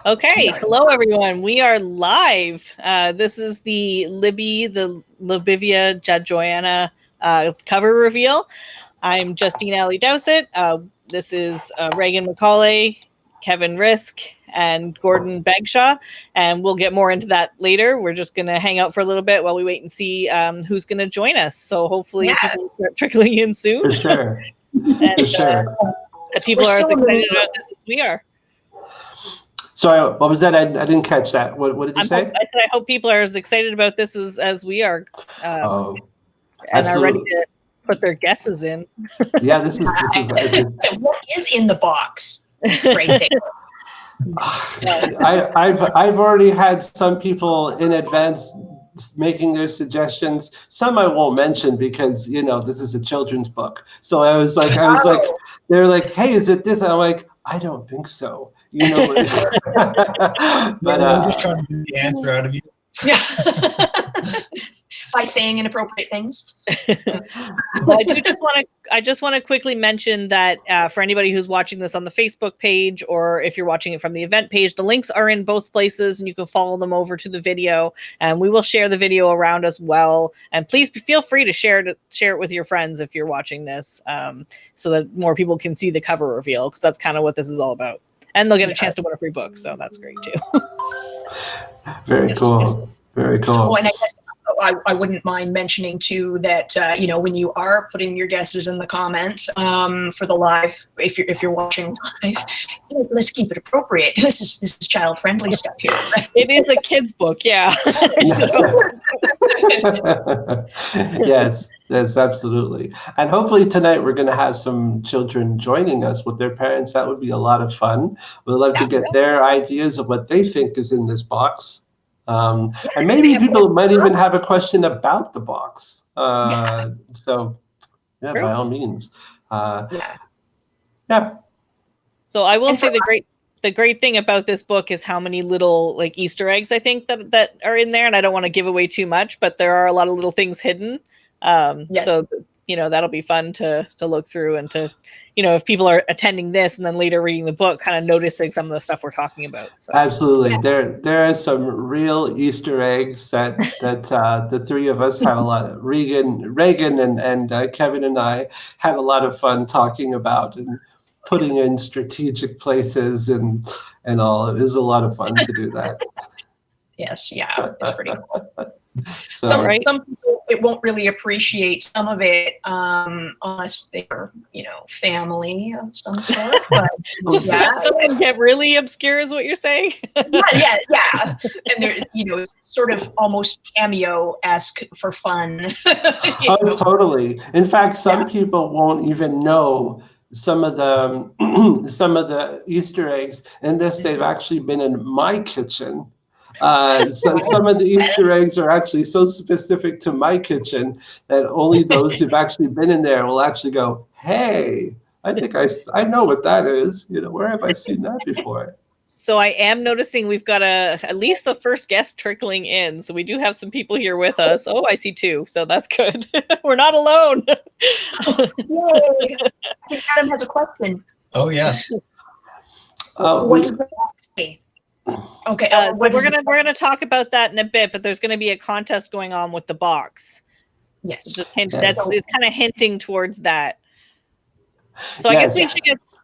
Okay, hello everyone. We are live. This is the Libby, the Libivia Joanna cover reveal. I'm Justine Alley Dowsett. This is Reagan McCauley, Kevin Risk, and Gordon Bagshaw. And we'll get more into that later. We're just going to hang out for a little bit while we wait and see who's going to join us. So hopefully people will start trickling in soon. For sure. And, For sure. People are as excited about this as we are. Sorry, what was that? I didn't catch that. What did you say? I said I hope people are as excited about this as we are. And absolutely. are ready to put their guesses in. Yeah, this is what is in the box right there? I've already had some people in advance making their suggestions. Some I won't mention because this is a children's book. So I was like, they're like, hey, is it this? And I'm like, I don't think so. But I'm just trying to get the answer out of you. By saying inappropriate things. Well, I just want to quickly mention that for anybody who's watching this on the Facebook page, or if you're watching it from the event page, the links are in both places, and you can follow them over to the video. And we will share the video around as well. And please feel free to share it with your friends if you're watching this, so that more people can see the cover reveal, because that's kind of what this is all about. And they'll get a chance to win a free book, so that's great too. Very cool. Very cool. Oh, and I guess I wouldn't mind mentioning too that when you are putting your guesses in the comments for the live, if you're watching live, let's keep it appropriate. This is child friendly stuff here. Right? It is a kid's book, yeah. Yes, absolutely. And hopefully tonight we're going to have some children joining us with their parents. That would be a lot of fun. We'd love to get their ideas of what they think is in this box. And maybe people might even have a question about the box. So, by all means. Yeah. So I will say the great thing about this book is how many little Easter eggs I think that are in there, and I don't want to give away too much, but there are a lot of little things hidden. So that'll be fun to look through, and to if people are attending this and then later reading the book, kind of noticing some of the stuff we're talking about. So. Absolutely, there are some real Easter eggs that the three of us have a lot of. Reagan and Kevin and I had a lot of fun talking about and putting in strategic places and all. It was a lot of fun to do that. Yes, yeah, it's pretty cool. So, some people it won't really appreciate some of it unless they're family of some sort. But someone get really obscure is what you're saying. yeah, and they're sort of almost cameo-esque for fun. Totally. In fact, some people won't even know some of the Easter eggs unless they've actually been in my kitchen. So some of the Easter eggs are actually so specific to my kitchen that only those who've actually been in there will actually go, hey, I think I know what that is. Where have I seen that before? So I am noticing we've got at least the first guest trickling in. So we do have some people here with us. Oh, I see two. So that's good. We're not alone. Yay. I think Adam has a question. Oh, yes. What does the box say? Okay, we're gonna talk about that in a bit, but there's gonna be a contest going on with the box. Yes, so just it's kind of hinting towards that. So I guess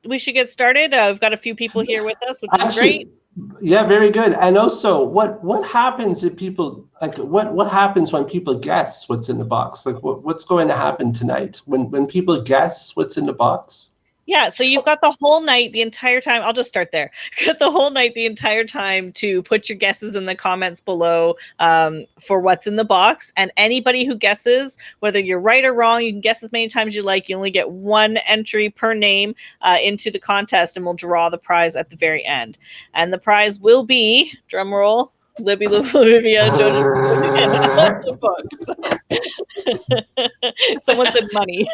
we should get started. We've got a few people here with us, which is great. Yeah, very good. And also, what happens if people what happens when people guess what's in the box? What's going to happen tonight when people guess what's in the box? Yeah, so you've got the whole night, the entire time. I'll just start there. You've got the whole night, the entire time to put your guesses in the comments below for what's in the box. And anybody who guesses, whether you're right or wrong, you can guess as many times as you like. You only get one entry per name into the contest, and we'll draw the prize at the very end. And the prize will be, drum roll, Libby, Olivia, Jojo, the books. Someone said money.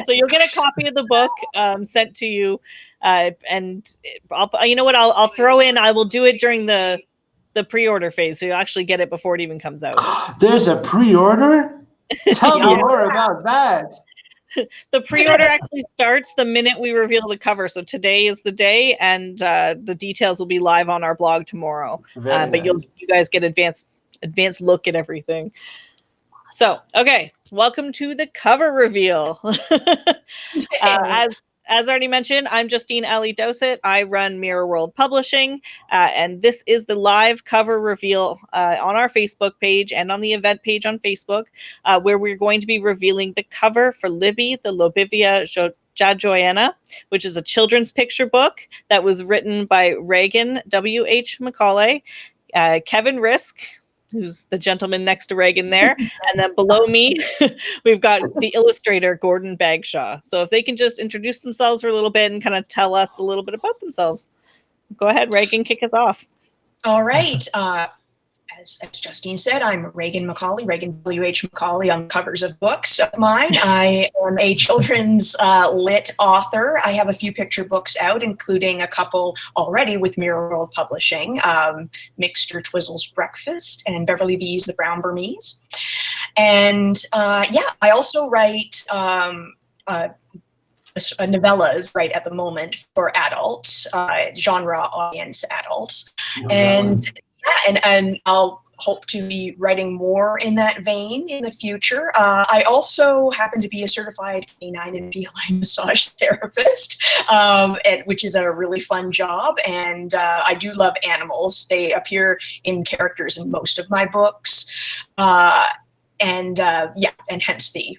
So you'll get a copy of the book sent to you, and I'll throw in. I will do it during the pre-order phase, so you'll actually get it before it even comes out. There's a pre-order? Tell me more about that. The pre-order actually starts the minute we reveal the cover. So today is the day, and the details will be live on our blog tomorrow. Very But nice. you guys get advanced look at everything. So, okay, welcome to the cover reveal. As already mentioned, I'm Justine Ali Dosset. I run Mirror World Publishing, and this is the live cover reveal on our Facebook page and on the event page on Facebook, where we're going to be revealing the cover for Libby, the Lobivia Jajoyena, which is a children's picture book that was written by Reagan W.H. Macaulay, Kevin Risk, who's the gentleman next to Reagan there. And then below me, we've got the illustrator, Gordon Bagshaw. So if they can just introduce themselves for a little bit and kind of tell us a little bit about themselves. Go ahead, Reagan, kick us off. All right. As Justine said, I'm Reagan Macaulay, Reagan W.H. Macaulay on the covers of books of mine. I am a children's lit author. I have a few picture books out, including a couple already with Mirror World Publishing, Mixter Twizzle's Breakfast and Beverly B's The Brown Burmese. And I also write novellas right at the moment for adults, genre audience adults. And I'll hope to be writing more in that vein in the future. I also happen to be a certified canine and feline massage therapist, which is a really fun job. And I do love animals. They appear in characters in most of my books. And hence the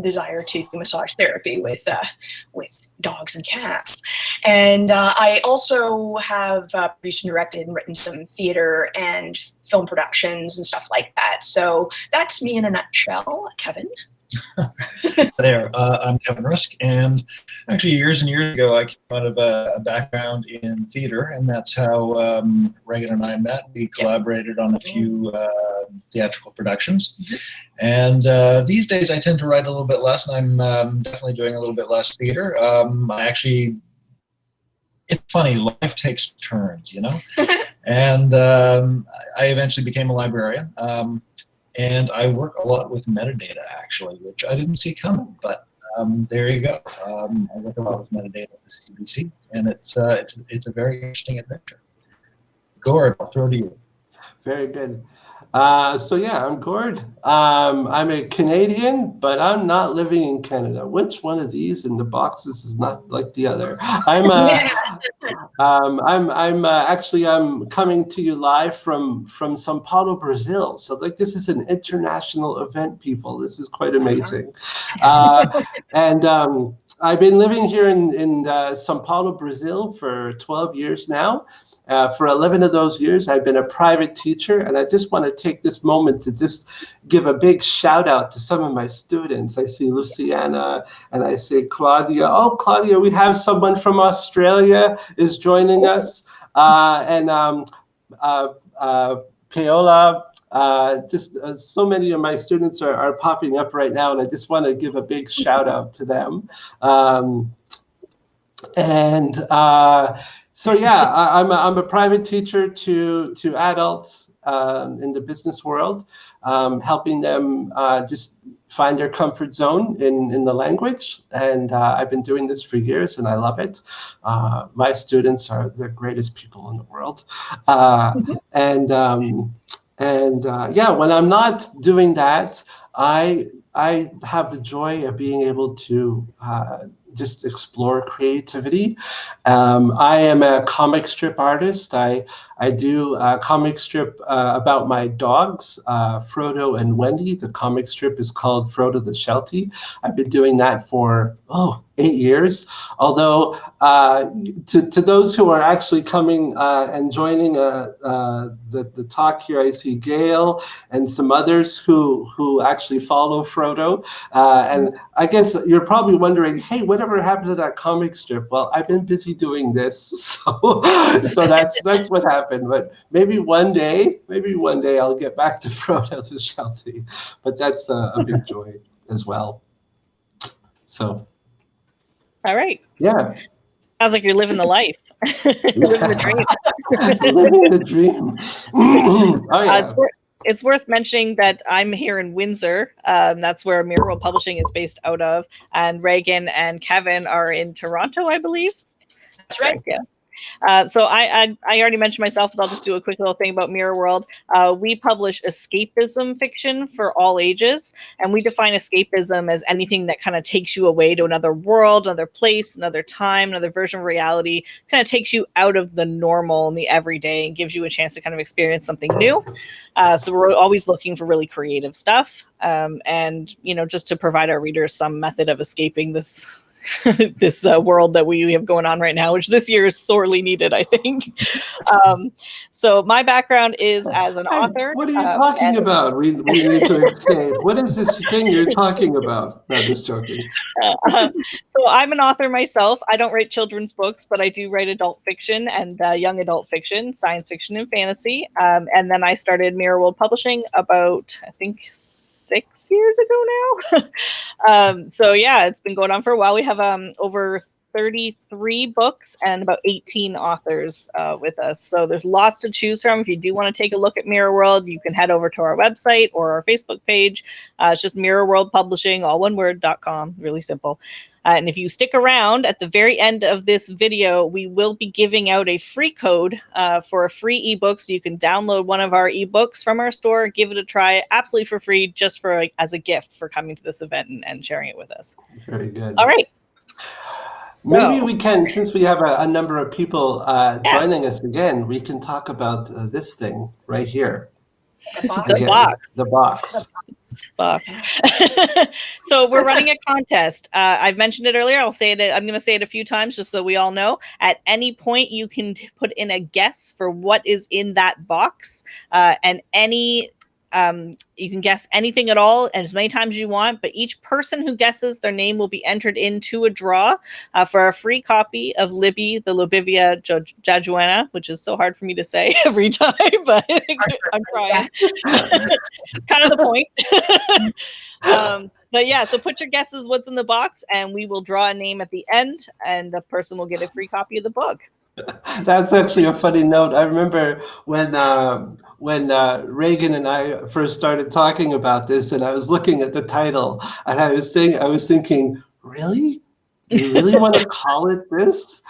desire to do massage therapy with dogs and cats. And I also have produced and directed and written some theater and film productions and stuff like that. So that's me in a nutshell. Kevin? There, I'm Kevin Risk, and actually years and years ago I came out of a background in theater, and that's how Reagan and I met. We collaborated on a few theatrical productions, and these days I tend to write a little bit less, and I'm definitely doing a little bit less theater. It's funny, life takes turns, you know? And I eventually became a librarian. And I work a lot with metadata, actually, which I didn't see coming, but there you go. I work a lot with metadata at the CBC, and it's a very interesting adventure. Gord, I'll throw to you. Very good. I'm Gord. I'm a Canadian, but I'm not living in Canada. Which one of these in the boxes is not like the other? I'm coming to you live from São Paulo, Brazil. So this is an international event, people. This is quite amazing. I've been living here in São Paulo, Brazil for 12 years now. For 11 of those years, I've been a private teacher, and I just want to take this moment to just give a big shout out to some of my students. I see Luciana, and I see Claudia. Oh, Claudia, we have someone from Australia is joining us, Paola. So many of my students are popping up right now, and I just want to give a big shout out to them. I'm a private teacher to adults in the business world, helping them just find their comfort zone in the language. And I've been doing this for years, and I love it. My students are the greatest people in the world. When I'm not doing that, I have the joy of being able to just explore creativity. I am a comic strip artist. I do a comic strip about my dogs, Frodo and Wendy. The comic strip is called Frodo the Sheltie. I've been doing that for 8 years. Although to those who are actually coming and joining the talk here, I see Gail and some others who actually follow Frodo. And I guess you're probably wondering, hey, whatever happened to that comic strip? Well, I've been busy doing this, so that's what happened. But maybe one day I'll get back to Frodo the Sheltie. But that's a big joy as well. So. All right. Yeah. Sounds like you're living the life. Living the dream. Living the dream. Oh, yeah. it's worth mentioning that I'm here in Windsor. That's where Mirror World Publishing is based out of, and Reagan and Kevin are in Toronto, I believe. That's right. Yeah. So I already mentioned myself, but I'll just do a quick little thing about Mirror World. We publish escapism fiction for all ages, and we define escapism as anything that kind of takes you away to another world, another place, another time, another version of reality, kind of takes you out of the normal and the everyday and gives you a chance to kind of experience something new. So we're always looking for really creative stuff, and just to provide our readers some method of escaping this this world that we have going on right now, which this year is sorely needed, I think. So my background is as an author. What are you talking about? We need to escape. What is this thing you're talking about? No, just joking. So I'm an author myself. I don't write children's books, but I do write adult fiction and young adult fiction, science fiction, and fantasy. And then I started Mirror World Publishing about, I think, 6 years ago now. So yeah, it's been going on for a while. We have over 33 books and about 18 authors with us. So there's lots to choose from. If you do want to take a look at Mirror World, you can head over to our website or our Facebook page. It's just Mirror World Publishing, all one word.com, really simple. And if you stick around at the very end of this video, we will be giving out a free code for a free ebook. So you can download one of our ebooks from our store, give it a try absolutely for free, just for as a gift for coming to this event and sharing it with us. Very good. All right. Maybe we can, since we have a number of people joining us again, we can talk about this thing right here. The box. The box. The box. So we're running a contest. I've mentioned it earlier. I'll say it. I'm going to say it a few times just so we all know. At any point, you can put in a guess for what is in that box, and you can guess anything at all as many times as you want, but each person who guesses, their name will be entered into a draw for a free copy of Libby, the Libivia Jajuana, which is so hard for me to say every time, but I'm trying. It's kind of the point. But yeah, so put your guesses what's in the box, and we will draw a name at the end, and the person will get a free copy of the book. That's actually a funny note. I remember when Reagan and I first started talking about this, and I was looking at the title, and I was thinking, really? You really want to call it this?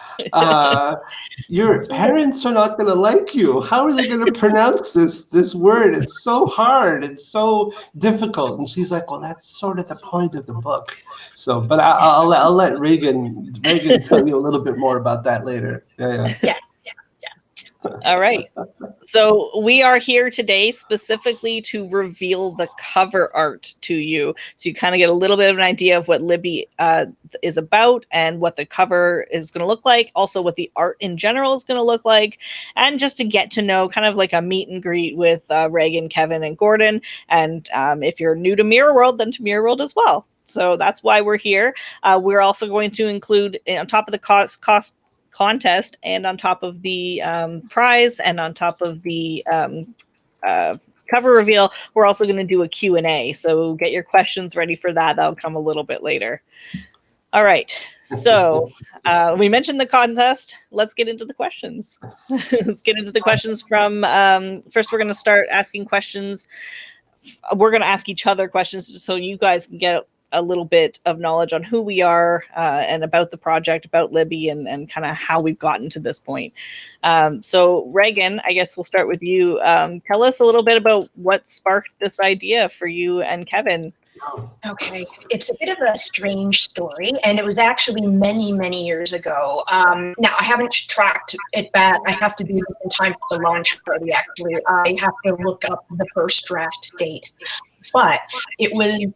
Your parents are not going to like you. How are they going to pronounce this word? It's so hard. It's so difficult. And she's like, well, that's sort of the point of the book. So, but I'll let Reagan tell you a little bit more about that later. Yeah. All right. So we are here today specifically to reveal the cover art to you. So you kind of get a little bit of an idea of what Libby is about and what the cover is going to look like. Also what the art in general is going to look like. And just to get to know kind of like a meet and greet with Reagan, Kevin, and Gordon. And if you're new to Mirror World, then to Mirror World as well. So that's why we're here. We're also going to include on top of the cost contest and on top of the prize and on top of the cover reveal, we're also going to do a Q&A. So get your questions ready for that. That'll come a little bit later. All right. So we mentioned the contest. Let's get into the questions. Let's get into the questions from first we're going to start asking questions. We're going to ask each other questions just so you guys can get a little bit of knowledge on who we are and about the project, about Libby, and kind of how we've gotten to this point. So Reagan, I guess we'll start with you. Tell us a little bit about what sparked this idea for you and Kevin. Okay, it's a bit of a strange story, and it was actually many, many years ago. Now, I haven't tracked it back. I have to do this in time for the launch party, actually. I have to look up the first draft date. But it was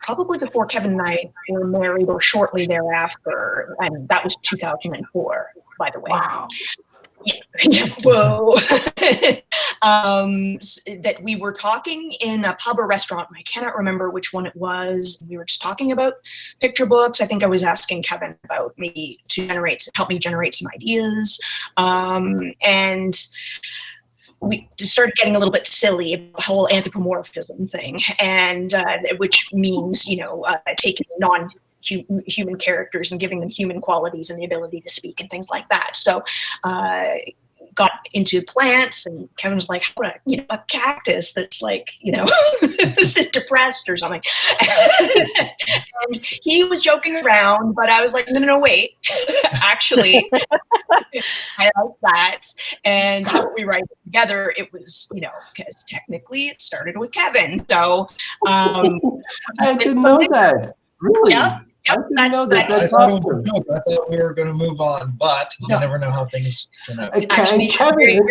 probably before Kevin and I were married or shortly thereafter, and that was 2004, by the way. Wow. Yeah. Whoa. That we were talking in a pub or restaurant. I cannot remember which one it was. We were just talking about picture books. I think I was asking Kevin about maybe help me generate some ideas. And we just started getting a little bit silly about the whole anthropomorphism thing, and which means, taking non-human characters and giving them human qualities and the ability to speak and things like that. So got into plants, and Kevin was like, how about, a cactus that's like, this is depressed or something. And he was joking around, but I was like, no, wait. Actually, I like that. And how about we write it together? It was, because technically it started with Kevin. So I didn't know that. Really? Yeah. I didn't know that. I That's thought it was a awesome. joke. I thought we were going to move on, but you never know how things turn out. Actually, Kevin,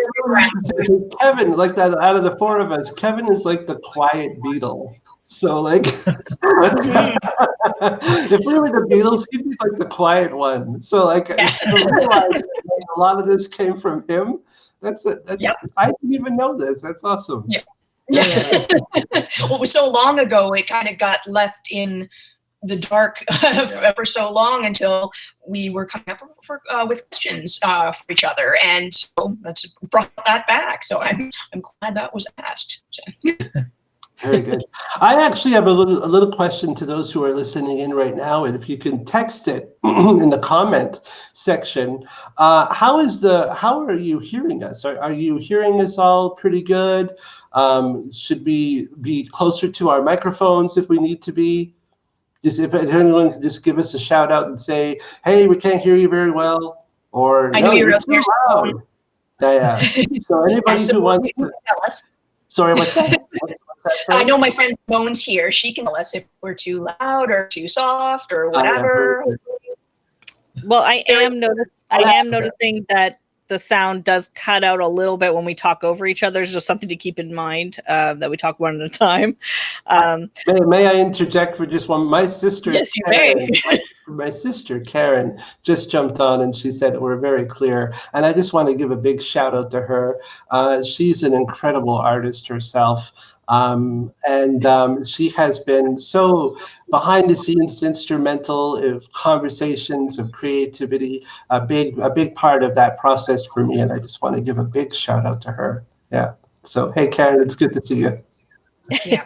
like that, out of the four of us, Kevin is like the quiet Beatle. So, like, if we were the Beatles, he'd be like the quiet one. So, like, to realize that a lot of this came from him. That's I didn't even know this. That's awesome. Yeah. Well, it was so long ago, it kind of got left in the dark for so long until we were coming up with questions for each other, and so that's brought that back. So I'm glad that was asked. Very good. I actually have a little question to those who are listening in right now, and if you can text it in the comment section. How are you hearing us? Are you hearing us all pretty good? Should we be closer to our microphones if we need to be? Just if anyone can just give us a shout out and say, "Hey, we can't hear you very well," or I know you're up too loud. Yeah. So anybody who wants to tell us. Sorry, what's that? What's that I know my friend Bones here. She can tell us if we're too loud or too soft or whatever. Well, I am noticing that the sound does cut out a little bit when we talk over each other. It's just something to keep in mind that we talk one at a time. May I interject for just one? My sister, yes, you Karen, may. my sister Karen just jumped on and she said we're very clear. And I just want to give a big shout out to her. She's an incredible artist herself. She has been so behind the scenes instrumental of conversations, of creativity, a big part of that process for me. And I just want to give a big shout out to her. Yeah. So, hey, Karen, it's good to see you. Yeah.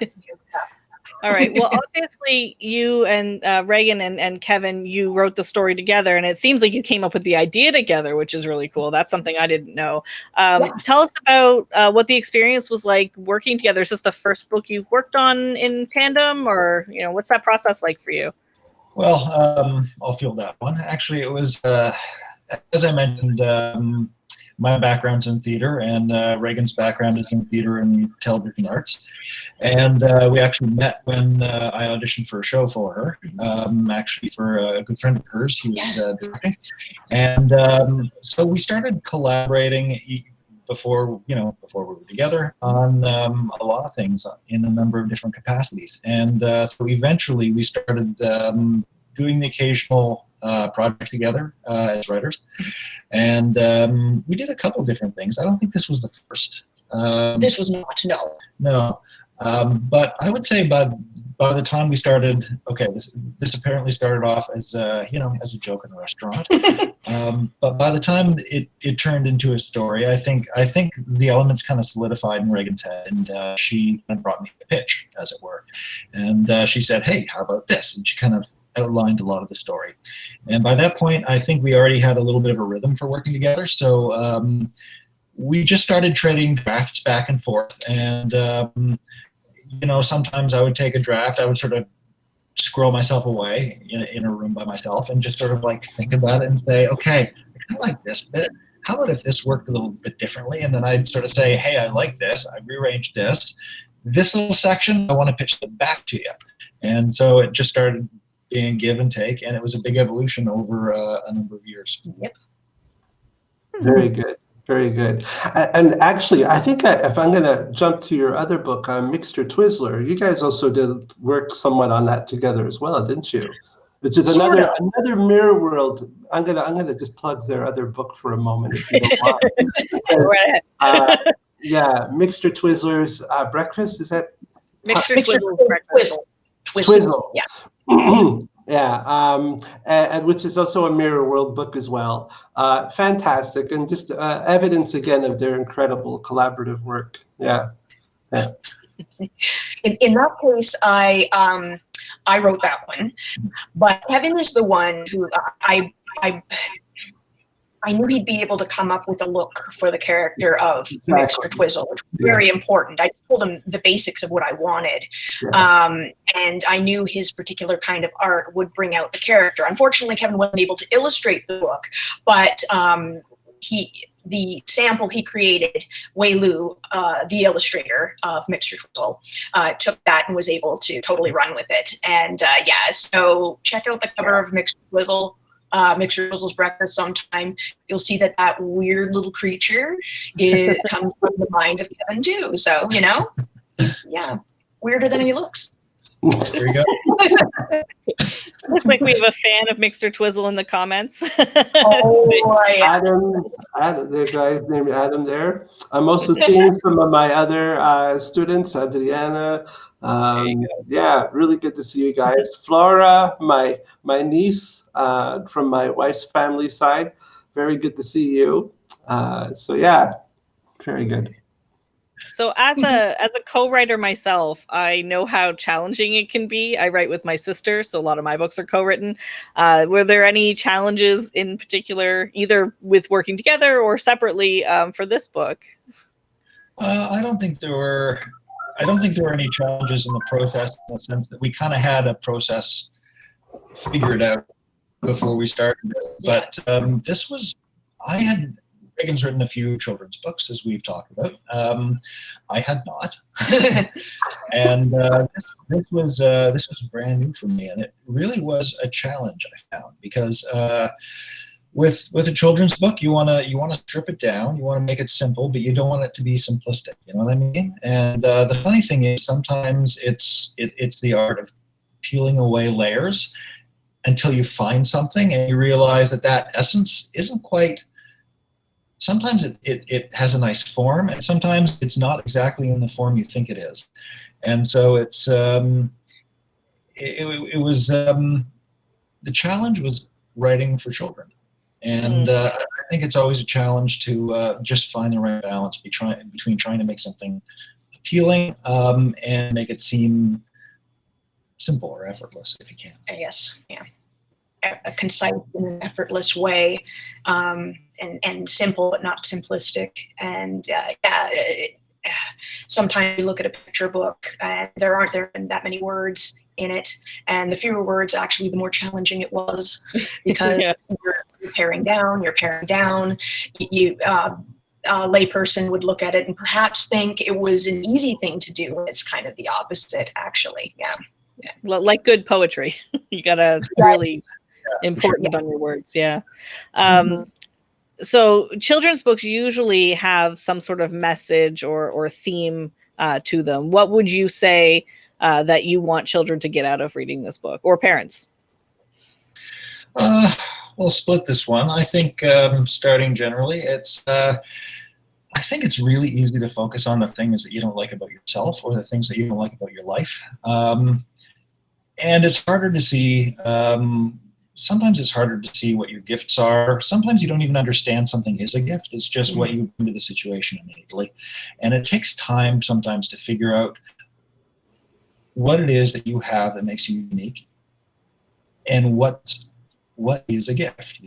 All right. Well, obviously, you and Reagan and Kevin, you wrote the story together, and it seems like you came up with the idea together, which is really cool. That's something I didn't know. Tell us about what the experience was like working together. Is this the first book you've worked on in tandem, or what's that process like for you? Well, I'll field that one. Actually, it was, as I mentioned, my background's in theater, and Reagan's background is in theater and television arts. And we actually met when I auditioned for a show for her, actually for a good friend of hers who was directing. And so we started collaborating before we were together on a lot of things in a number of different capacities. And so eventually we started doing the occasional project together as writers, and we did a couple different things. I don't think this was the first. This was not, no. But I would say by the time we started, this apparently started off as as a joke in a restaurant. But by the time it turned into a story, I think the elements kind of solidified in Reagan's head, and she kind of brought me a pitch, as it were, and she said, "Hey, how about this?" And she kind of outlined a lot of the story. And by that point, I think we already had a little bit of a rhythm for working together. So we just started trading drafts back and forth. And, sometimes I would take a draft, I would sort of squirrel myself away in a room by myself and just sort of like think about it and say, okay, I kind of like this bit. How about if this worked a little bit differently? And then I'd sort of say, hey, I like this. I've rearranged this little section, I want to pitch it back to you. And so it just started being give and take, and it was a big evolution over a number of years. Yep. Very good. Very good. And actually, I think if I'm going to jump to your other book, Mixture Twizzler, you guys also did work somewhat on that together as well, didn't you? Which is another Mirror World. I'm gonna just plug their other book for a moment, if you don't mind. Yeah, Mixture Twizzlers Breakfast, is that? Mixture Twizzlers Breakfast. Twizzle. Yeah. Yeah, and which is also a Mirror World book as well. Fantastic, and just evidence again of their incredible collaborative work. Yeah. In that case, I wrote that one, but Kevin is the one who I knew he'd be able to come up with a look for the character of Exactly. Mixer Twizzle, which was very important. I told him the basics of what I wanted. Yeah. And I knew his particular kind of art would bring out the character. Unfortunately, Kevin wasn't able to illustrate the book, but the sample he created, Wei Lu, the illustrator of Mixer Twizzle, took that and was able to totally run with it. And so check out the cover of Mixer Twizzle. Mixer Twizzle's Breakfast sometime. You'll see that weird little creature comes from the mind of Kevin too. So, he's, weirder than he looks. There you go. Looks like we have a fan of Mixer Twizzle in the comments. Adam, the guy named Adam there. I'm also seeing some of my other students, Adriana. Really good to see you guys. Flora, my niece from my wife's family side. Very good to see you. Very good. So as a co-writer myself, I know how challenging it can be. I write with my sister, so a lot of my books are co-written. Were there any challenges in particular, either with working together or separately, for this book? I don't think there were any challenges in the process, in the sense that we kind of had a process figured out before we started. But Reagan's written a few children's books, as we've talked about. I had not, and this was brand new for me, and it really was a challenge, I found, because with a children's book, you want to strip it down, you want to make it simple, but you don't want it to be simplistic. You know what I mean? And the funny thing is, sometimes it's the art of peeling away layers until you find something, and you realize that essence isn't quite. Sometimes it has a nice form, and sometimes it's not exactly in the form you think it is. And so it was the challenge was writing for children. And I think it's always a challenge to just find the right balance between trying to make something appealing and make it seem simple or effortless, if you can. Yes, yeah. A concise and effortless way, and simple but not simplistic. And sometimes you look at a picture book and there aren't that many words in it, and the fewer words, actually, the more challenging it was, because you're paring down. You a layperson would look at it and perhaps think it was an easy thing to do. It's kind of the opposite, actually. Yeah. Like good poetry, you gotta really important on your words. So children's books usually have some sort of message or theme to them. What would you say that you want children to get out of reading this book, or parents? We'll split this one. I think starting generally, I think it's really easy to focus on the things that you don't like about yourself, or the things that you don't like about your life. And it's harder to see, sometimes it's harder to see what your gifts are. Sometimes you don't even understand something is a gift. It's just what you bring to the situation immediately. And it takes time sometimes to figure out what it is that you have that makes you unique, and what is a gift,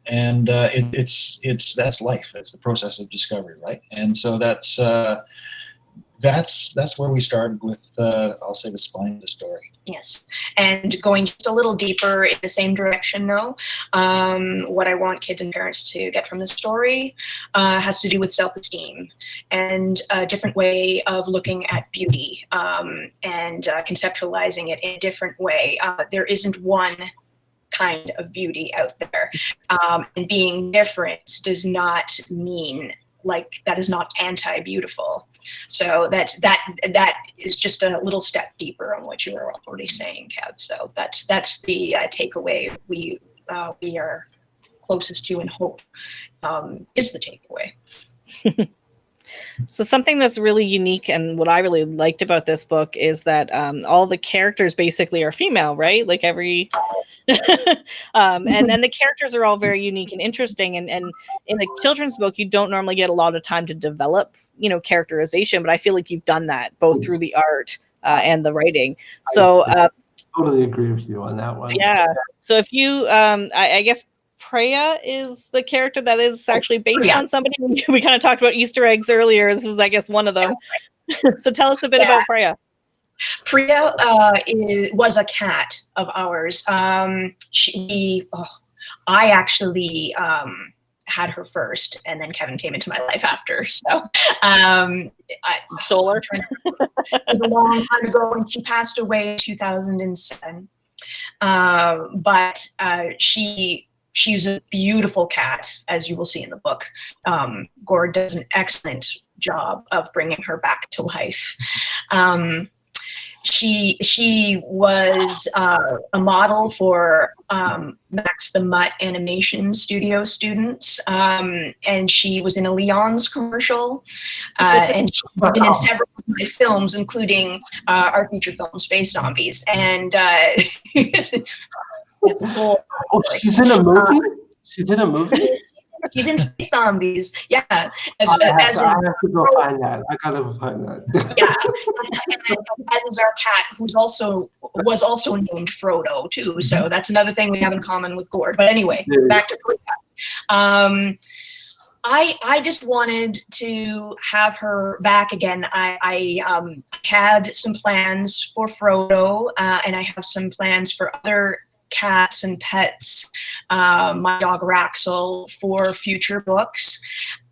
And that's life. It's the process of discovery, right? And so that's where we started with, I'll say, the spine of the story. Yes, and going just a little deeper in the same direction, though, what I want kids and parents to get from the story has to do with self-esteem and a different way of looking at beauty, and conceptualizing it in a different way. There isn't one kind of beauty out there, and being different does not mean that is not anti-beautiful. So that is just a little step deeper on what you were already saying, Kev. So that's the takeaway we are closest to, and hope is the takeaway. So something that's really unique, and what I really liked about this book, is that all the characters basically are female, right? Like every and the characters are all very unique and interesting, and in a children's book you don't normally get a lot of time to develop characterization, but I feel like you've done that both through the art and the writing. So totally agree with you on that one. So if you I guess Freya is the character that is actually based Freya. on somebody. We kind of talked about Easter eggs earlier. This is, I guess, one of them. So tell us a bit about Freya. Priya was a cat of ours. I actually had her first, and then Kevin came into my life after. So I Stole her. It was a long time ago, and she passed away in 2007. But she's a beautiful cat, as you will see in the book. Gord does an excellent job of bringing her back to life. She was a model for Max the Mutt Animation Studio students, and she was in a Leon's commercial, and she's been in several of my films, including our feature film Space Zombies. And it's a whole she's in a movie? She's in a movie? She's in Space Zombies, yeah. I have to go find that. I gotta go find that. Yeah, and as is our cat, was also named Frodo too. So that's another thing we have in common with Gord. But anyway, back to Priya. I just wanted to have her back again. I had some plans for Frodo, and I have some plans for other cats and pets, my dog Raxel, for future books.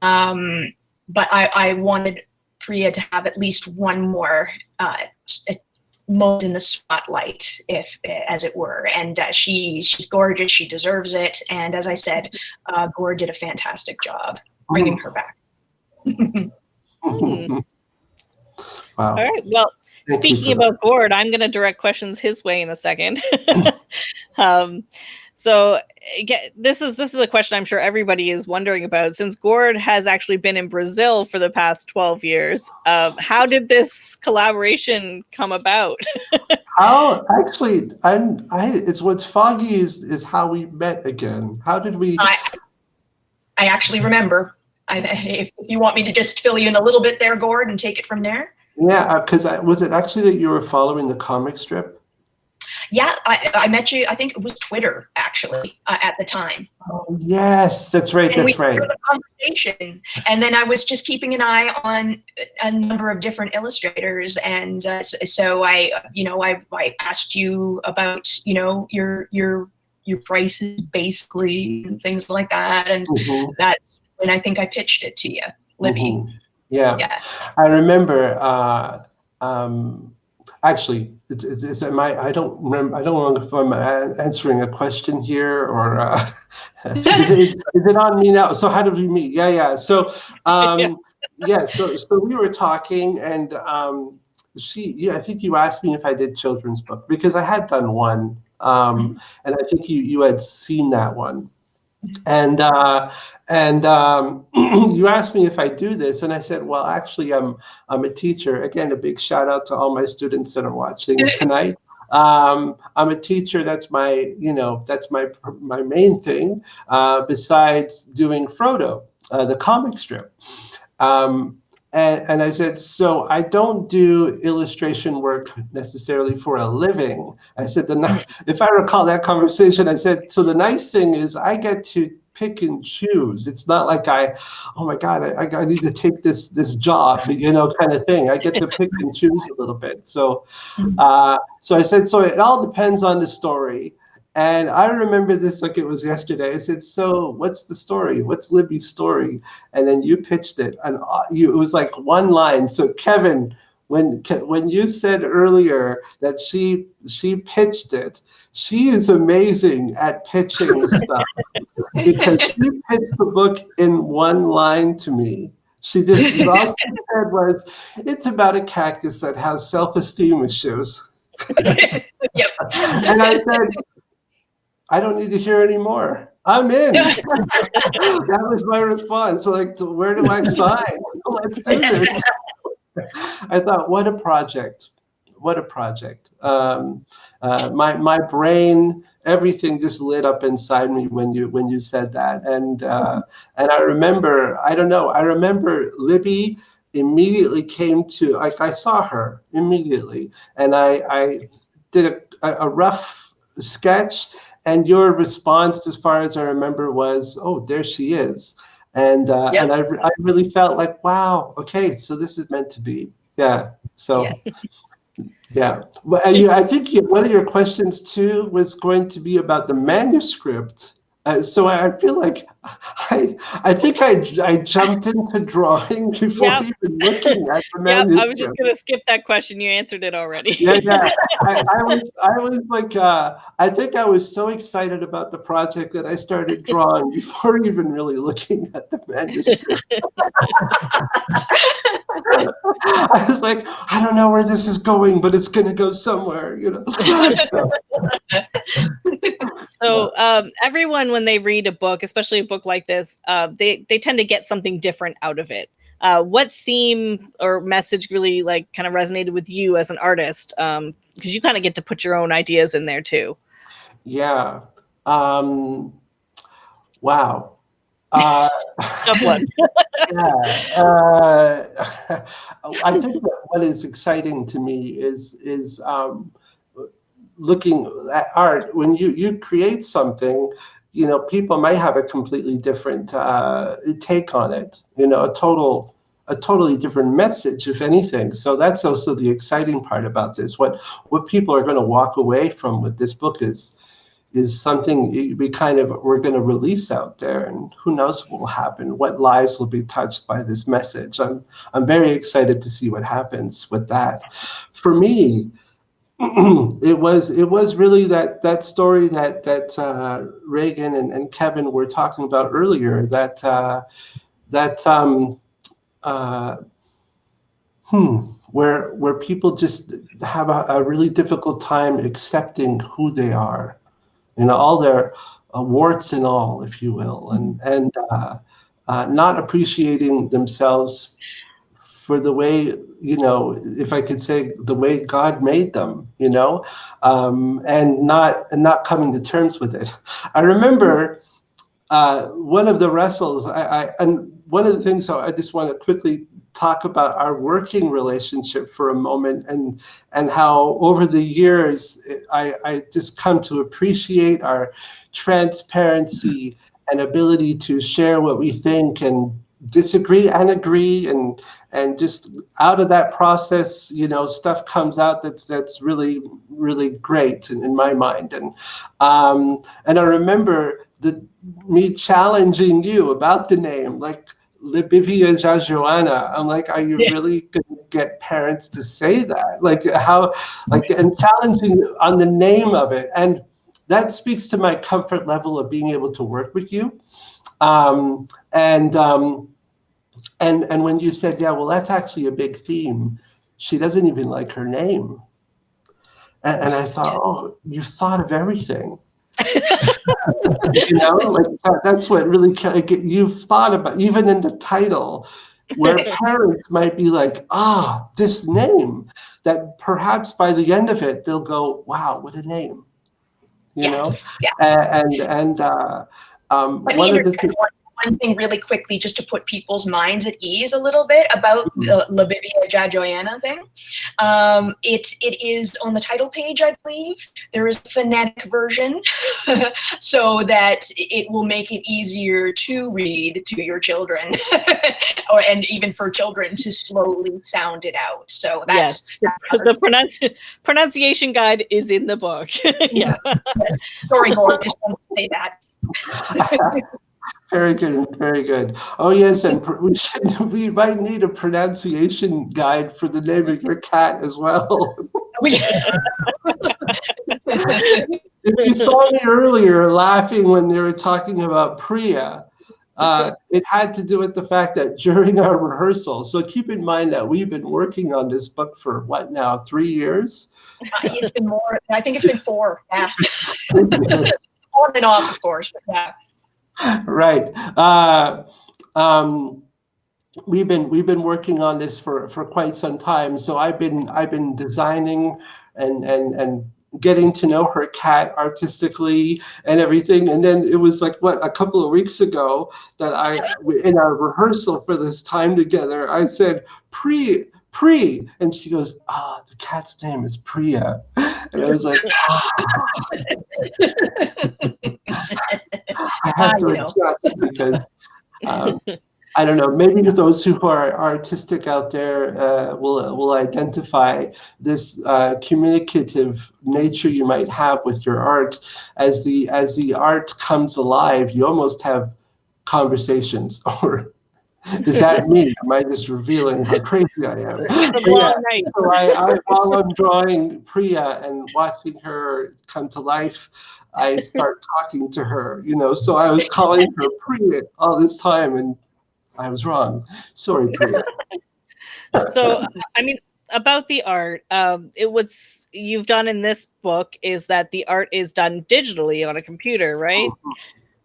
But I wanted Priya to have at least one more moment in the spotlight, as it were. And she's gorgeous. She deserves it. And as I said, Gord did a fantastic job bringing her back. Wow. All right. Well, speaking about Gord, I'm going to direct questions his way in a second. So this is a question I'm sure everybody is wondering about. Since Gord has actually been in Brazil for the past 12 years, how did this collaboration come about? How actually? It's what's foggy is how we met again. How did we? I actually remember. If you want me to just fill you in a little bit there, Gord, and take it from there. Yeah, because was it actually that you were following the comic strip? Yeah, I met you. I think it was Twitter actually at the time. Oh, yes, that's right. And that's right. We had a conversation, and then I was just keeping an eye on a number of different illustrators, and so I asked you about your prices basically and things like that, and that's when I think I pitched it to you, Libby. Yeah, I remember. Actually, it's I don't remember. I don't know if I'm answering a question here or is it on me now? So how did we meet? Yeah. So so we were talking, and I think you asked me if I did children's book because I had done one, and I think you had seen that one. And you asked me if I do this, and I said, well, actually, I'm a teacher. Again, a big shout out to all my students that are watching tonight. I'm a teacher. That's my main thing. Besides doing Frodo, the comic strip. And I said, so I don't do illustration work necessarily for a living. I said, if I recall that conversation, I said, so the nice thing is I get to pick and choose. It's not like oh my God, I need to take this job, kind of thing. I get to pick and choose a little bit. So, so I said, so it all depends on the story. And I remember this like it was yesterday. I said, so what's the story? What's Libby's story? And then you pitched it. And it was like one line. So Kevin, when you said earlier that she pitched it, she is amazing at pitching stuff. Because she pitched the book in one line to me. She just, all she said was, it's about a cactus that has self-esteem issues. Yep. And I said, I don't need to hear any more. I'm in. That was my response. Like, where do I sign? Let's do this. I thought, what a project. What a project. My brain, everything just lit up inside me when you said that. And I remember, I remember Libby immediately came to, I saw her immediately. And I did a rough sketch. and your response, as far as I remember, was, "Oh, there she is," and I really felt like, wow, okay, so this is meant to be. Yeah. So. Yeah. Well, I think one of your questions too was going to be about the manuscript. So I feel like I think I jumped into drawing before even looking at the manuscript. I was just gonna skip that question. You answered it already. Yeah. I was like, I think I was so excited about the project that I started drawing before even really looking at the manuscript. I was like, I don't know where this is going, but it's going to go somewhere, you know. So everyone, when they read a book, especially a book like this, they tend to get something different out of it. What theme or message really like kind of resonated with you as an artist? Because you kind of get to put your own ideas in there too. Yeah. Wow. Tough one. I think that what is exciting to me is looking at art. When you create something, you know, people might have a completely different take on it. You know, a totally different message, if anything. So that's also the exciting part about this. What people are going to walk away from with this book is something we're going to release out there, and who knows what will happen, what lives will be touched by this message. I'm very excited to see what happens with that. For me, it was really that story that Reagan and Kevin were talking about earlier, where people just have a really difficult time accepting who they are. You know, all their warts and all, if you will, and not appreciating themselves for the way, you know, if I could say, the way God made them, you know, and not coming to terms with it. I remember one of the wrestles, and one of the things I just want to quickly talk about our working relationship for a moment, and how over the years I just come to appreciate our transparency and ability to share what we think and disagree and agree, and just out of that process, you know, stuff comes out that's really, really great in my mind. And I remember me challenging you about the name, like Libby Joanna. I'm like, are you really going to get parents to say that? Like how, like, and challenging on the name of it. And that speaks to my comfort level of being able to work with you. And when you said, yeah, well, that's actually a big theme. She doesn't even like her name. And I thought, oh, you thought of everything. You know, like that's what really you've thought about, even in the title, where parents might be like, this name, that perhaps by the end of it they'll go, wow, what a name, you know. One of the things. One thing really quickly, just to put people's minds at ease a little bit about the Libby Joanna thing. It is on the title page, I believe. There is a phonetic version so that it will make it easier to read to your children and even for children to slowly sound it out. So that's the pronunciation guide is in the book. Yeah. Yes. Sorry, Lord, I just wanted to say that. Very good, very good. Oh yes, and we might need a pronunciation guide for the name of your cat as well. If you saw me earlier laughing when they were talking about Priya, it had to do with the fact that during our rehearsal, so keep in mind that we've been working on this book for what now, 3 years? It's been more, I think it's been 4, yeah. On and off, of course, but yeah. Right. We've been working on this for quite some time. So I've been designing and getting to know her cat artistically and everything. And then it was like a couple of weeks ago that in our rehearsal for this time together, I said Pri, and she goes, the cat's name is Priya. And I was like, I have to adjust because I don't know. Maybe those who are artistic out there will identify this communicative nature you might have with your art. As the art comes alive, you almost have conversations. Or is that me? Am I just revealing how crazy I am? It's a long night. So while I'm drawing Priya and watching her come to life, I start talking to her. So I was calling her Priya all this time, and I was wrong. Sorry, Priya. So, I mean, about the art, you've done in this book is that the art is done digitally on a computer, right? Mm-hmm.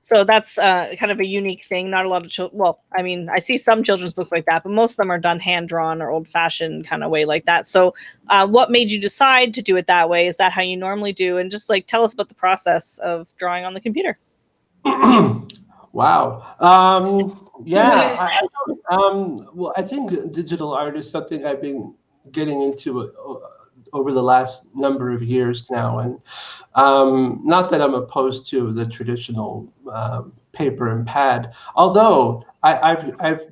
So that's kind of a unique thing. Not a lot of children. Well, I mean, I see some children's books like that, but most of them are done hand drawn or old fashioned kind of way like that. So, what made you decide to do it that way? Is that how you normally do? And just like tell us about the process of drawing on the computer. Wow. Yeah. Well, I think digital art is something I've been getting into over the last number of years now, and not that I'm opposed to the traditional paper and pad. Although I've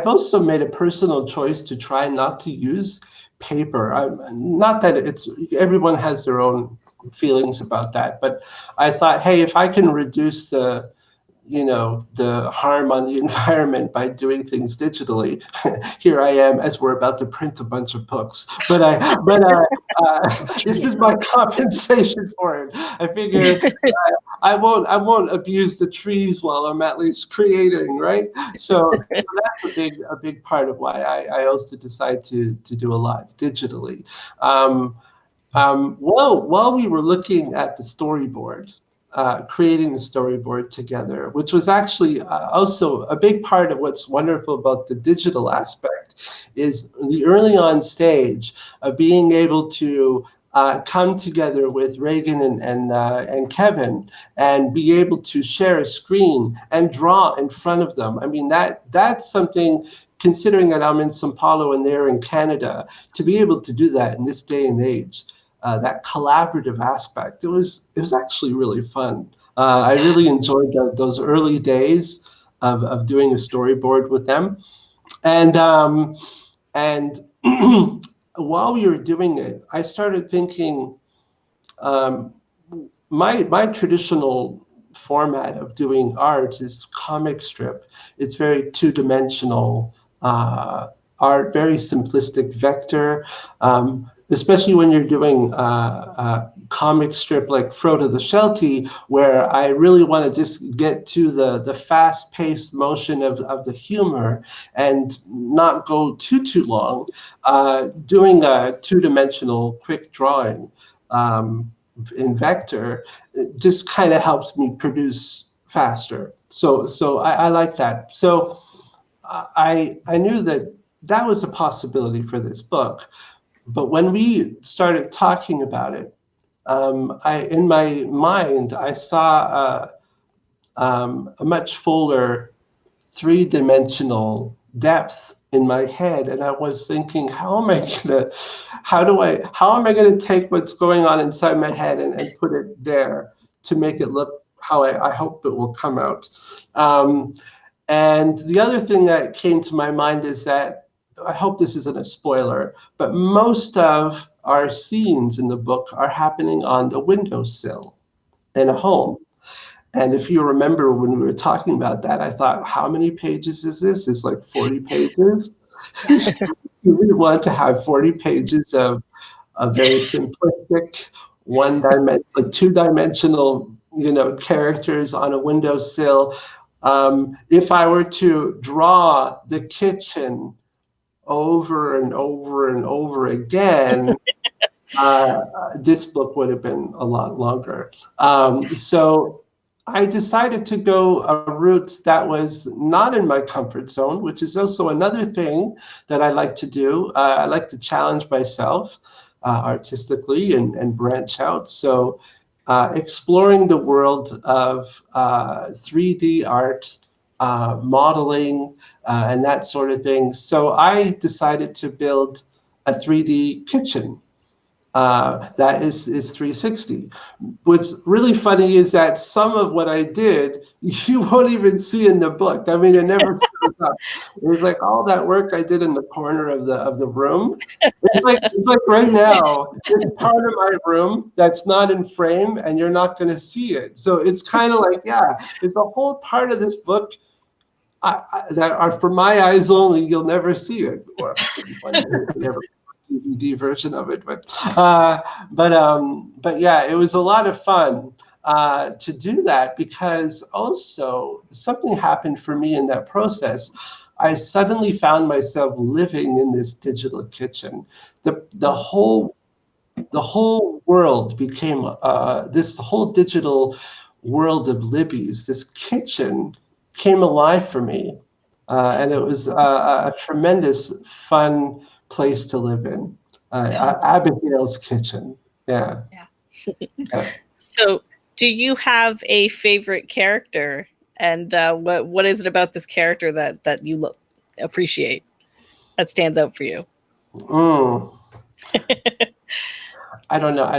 also made a personal choice to try not to use paper. Not that everyone has their own feelings about that, but I thought, hey, if I can reduce the harm on the environment by doing things digitally, here I am as we're about to print a bunch of books. But this is my compensation for it. I figure I won't abuse the trees while I'm at least creating, right? So that's a big part of why I also decide to do a lot digitally. While we were looking at the storyboard, creating the storyboard together, which was actually also a big part of what's wonderful about the digital aspect, is the early on stage of being able to come together with Reagan and Kevin and be able to share a screen and draw in front of them. I mean, that's something, considering that I'm in São Paulo and they're in Canada, to be able to do that in this day and age. That collaborative aspect, it was actually really fun. I really enjoyed those early days of doing a storyboard with them, and while we were doing it, I started thinking, my traditional format of doing art is comic strip. It's very two-dimensional art, very simplistic vector. Especially when you're doing a comic strip like Frodo the Sheltie, where I really want to just get to the fast-paced motion of the humor and not go too long. Doing a two-dimensional quick drawing in vector, it just kind of helps me produce faster. So I like that. So I knew that was a possibility for this book. But when we started talking about it, in my mind, I saw a much fuller three-dimensional depth in my head, and I was thinking, how am I gonna take what's going on inside my head and put it there to make it look how I hope it will come out. And the other thing that came to my mind is that, I hope this isn't a spoiler, but most of our scenes in the book are happening on the windowsill in a home. And if you remember when we were talking about that, I thought, how many pages is this? It's like 40 pages. Do we want to have 40 pages of a very simplistic, like two-dimensional, characters on a windowsill? If I were to draw the kitchen over and over and over again, this book would have been a lot longer. So I decided to go a route that was not in my comfort zone, which is also another thing that I like to do. I like to challenge myself artistically and branch out. So exploring the world of 3D art, modeling, and that sort of thing. So I decided to build a 3D kitchen. That is 360. What's really funny is that some of what I did, you won't even see in the book. I mean, it never shows up. It was like all that work I did in the corner of the room. It's like right now, it's part of my room that's not in frame, and you're not going to see it. So it's kind of like, yeah, it's a whole part of this book that are for my eyes only. You'll never see it, or never. DVD version of it, but yeah, it was a lot of fun to do that, because also something happened for me in that process. I suddenly found myself living in this digital kitchen. The whole world became this whole digital world of Libby's. This kitchen came alive for me, and it was a tremendous fun place to live in. Abigail's kitchen. Yeah. So, do you have a favorite character, and what is it about this character that you appreciate, that stands out for you? I don't know. I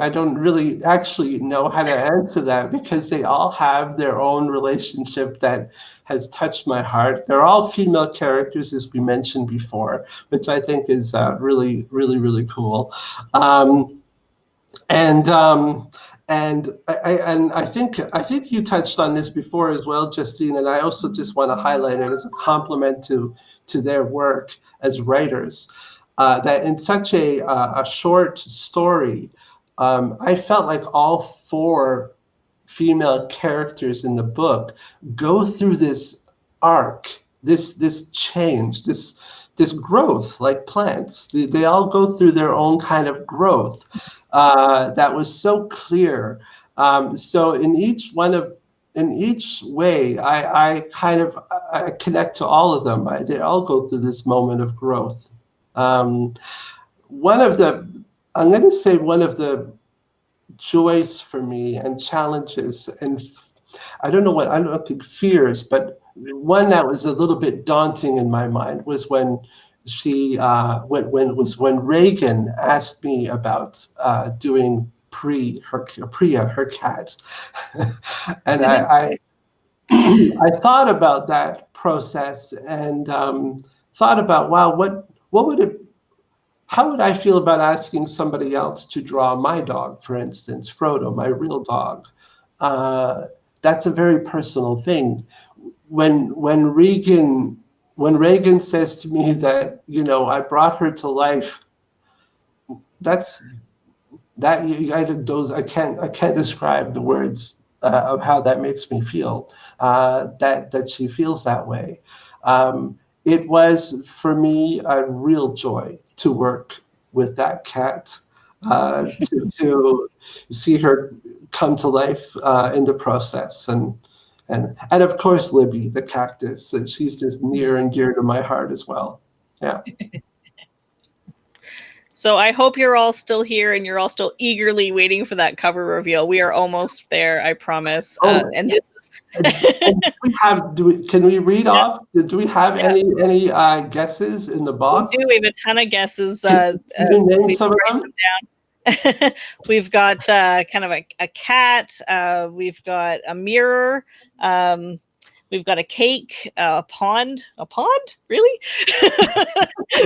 don't really actually know how to answer that, because they all have their own relationship that has touched my heart. They're all female characters, as we mentioned before, which I think is really, really, really cool. And I think you touched on this before as well, Justine. And I also just want to highlight it as a compliment to their work as writers. That in such a short story, I felt like all 4 female characters in the book go through this arc, this change, this growth, like plants. They all go through their own kind of growth that was so clear. So in each way, I connect to all of them. They all go through this moment of growth. I'm going to say one of the joys for me and challenges, and I don't think fears, but one that was a little bit daunting in my mind was when when Reagan asked me about doing Priya, her cat, and I thought about that process and thought about, wow, how would I feel about asking somebody else to draw my dog, for instance, Frodo, my real dog? That's a very personal thing. When Reagan says to me that, I brought her to life, I can't describe the words of how that makes me feel. That she feels that way. It was for me a real joy to work with that cat, to see her come to life in the process, and of course Libby, the cactus, and she's just near and dear to my heart as well. Yeah. So I hope you're all still here and you're all still eagerly waiting for that cover reveal. We are almost there, I promise. And this is. Can we read off? Do we have any guesses in the box? We have a ton of guesses. Can you name some of them? Down. We've got kind of a cat. We've got a mirror. We've got a cake, a pond. A pond? Really?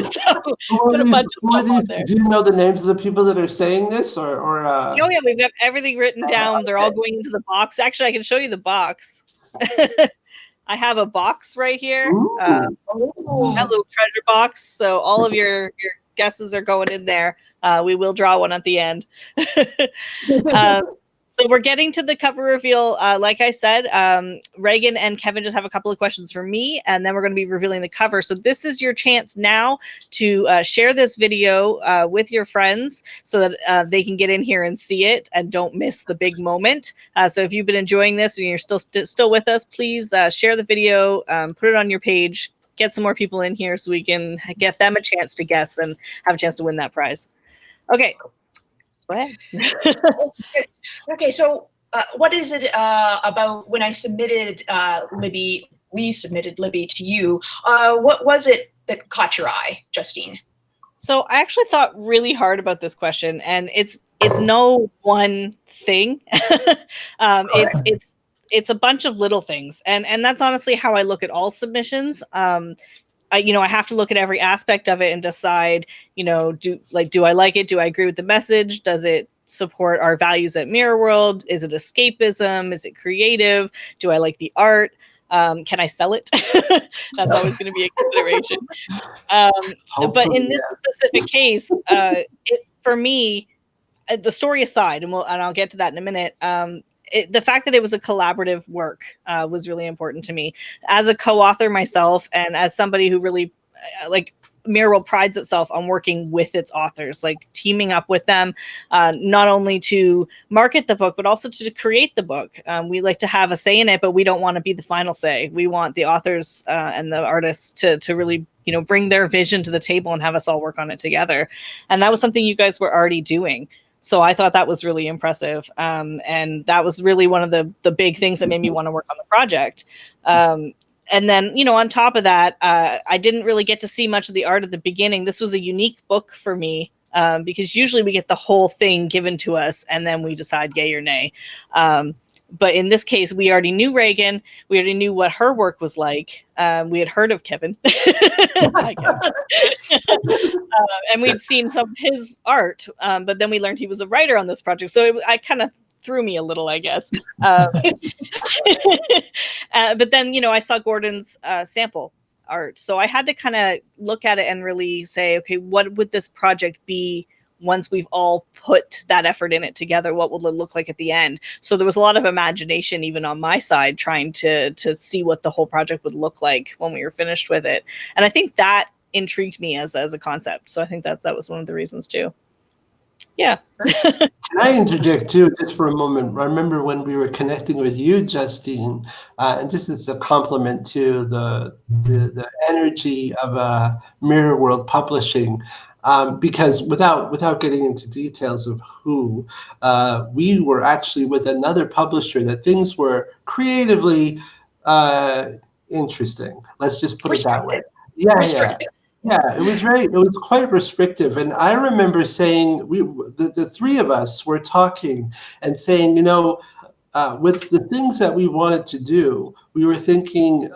So got a bunch of stuff on there. Do you know the names of the people that are saying this, or? Oh yeah, we've got everything written down. They're all going into the box. Actually, I can show you the box. I have a box right here. A little treasure box. So all of your guesses are going in there. We will draw one at the end. So we're getting to the cover reveal. Like I said, Reagan and Kevin just have a couple of questions for me, and then we're going to be revealing the cover. So this is your chance now to share this video with your friends so that they can get in here and see it and don't miss the big moment. So if you've been enjoying this and you're still with us, please share the video, put it on your page, get some more people in here so we can get them a chance to guess and have a chance to win that prize. Okay. Go ahead. Okay, so what is it about when I submitted Libby, we submitted Libby to you, what was it that caught your eye, Justine? So I actually thought really hard about this question, and it's no one thing. It's a bunch of little things, and that's honestly how I look at all submissions. I have to look at every aspect of it and decide, do I like it? Do I agree with the message? Does it support our values at Mirror World? Is it escapism? Is it creative? Do I like the art? Can I sell it? That's always going to be a consideration. But in this specific case, for me, the story aside, and I'll get to that in a minute. The fact that it was a collaborative work was really important to me as a co-author myself, and as somebody who really Mirror World prides itself on working with its authors, like teaming up with them, not only to market the book, but also to create the book. We like to have a say in it, but we don't want to be the final say. We want the authors and the artists to really, bring their vision to the table and have us all work on it together. And that was something you guys were already doing. So I thought that was really impressive. And that was really one of the big things that made me want to work on the project. And then, on top of that, I didn't really get to see much of the art at the beginning. This was a unique book for me because usually we get the whole thing given to us and then we decide yay or nay. But in this case, we already knew Reagan. We already knew what her work was like. We had heard of Kevin. Hi, Kevin. And we'd seen some of his art. But then we learned he was a writer on this project. So I kind of threw me a little, I guess. But then, I saw Gordon's sample art. So I had to kind of look at it and really say, okay, what would this project be once we've all put that effort in it together? What will it look like at the end? So there was a lot of imagination, even on my side, trying to see what the whole project would look like when we were finished with it. And I think that intrigued me as a concept. So I think that was one of the reasons too. Yeah. Can I interject too, just for a moment? I remember when we were connecting with you, Justine, and just as a compliment to the energy of Mirror World Publishing, because without getting into details of who, we were actually with another publisher that things were creatively interesting. Let's just put it that way. Yeah, it was quite restrictive. And I remember saying, the three of us were talking and saying, with the things that we wanted to do, we were thinking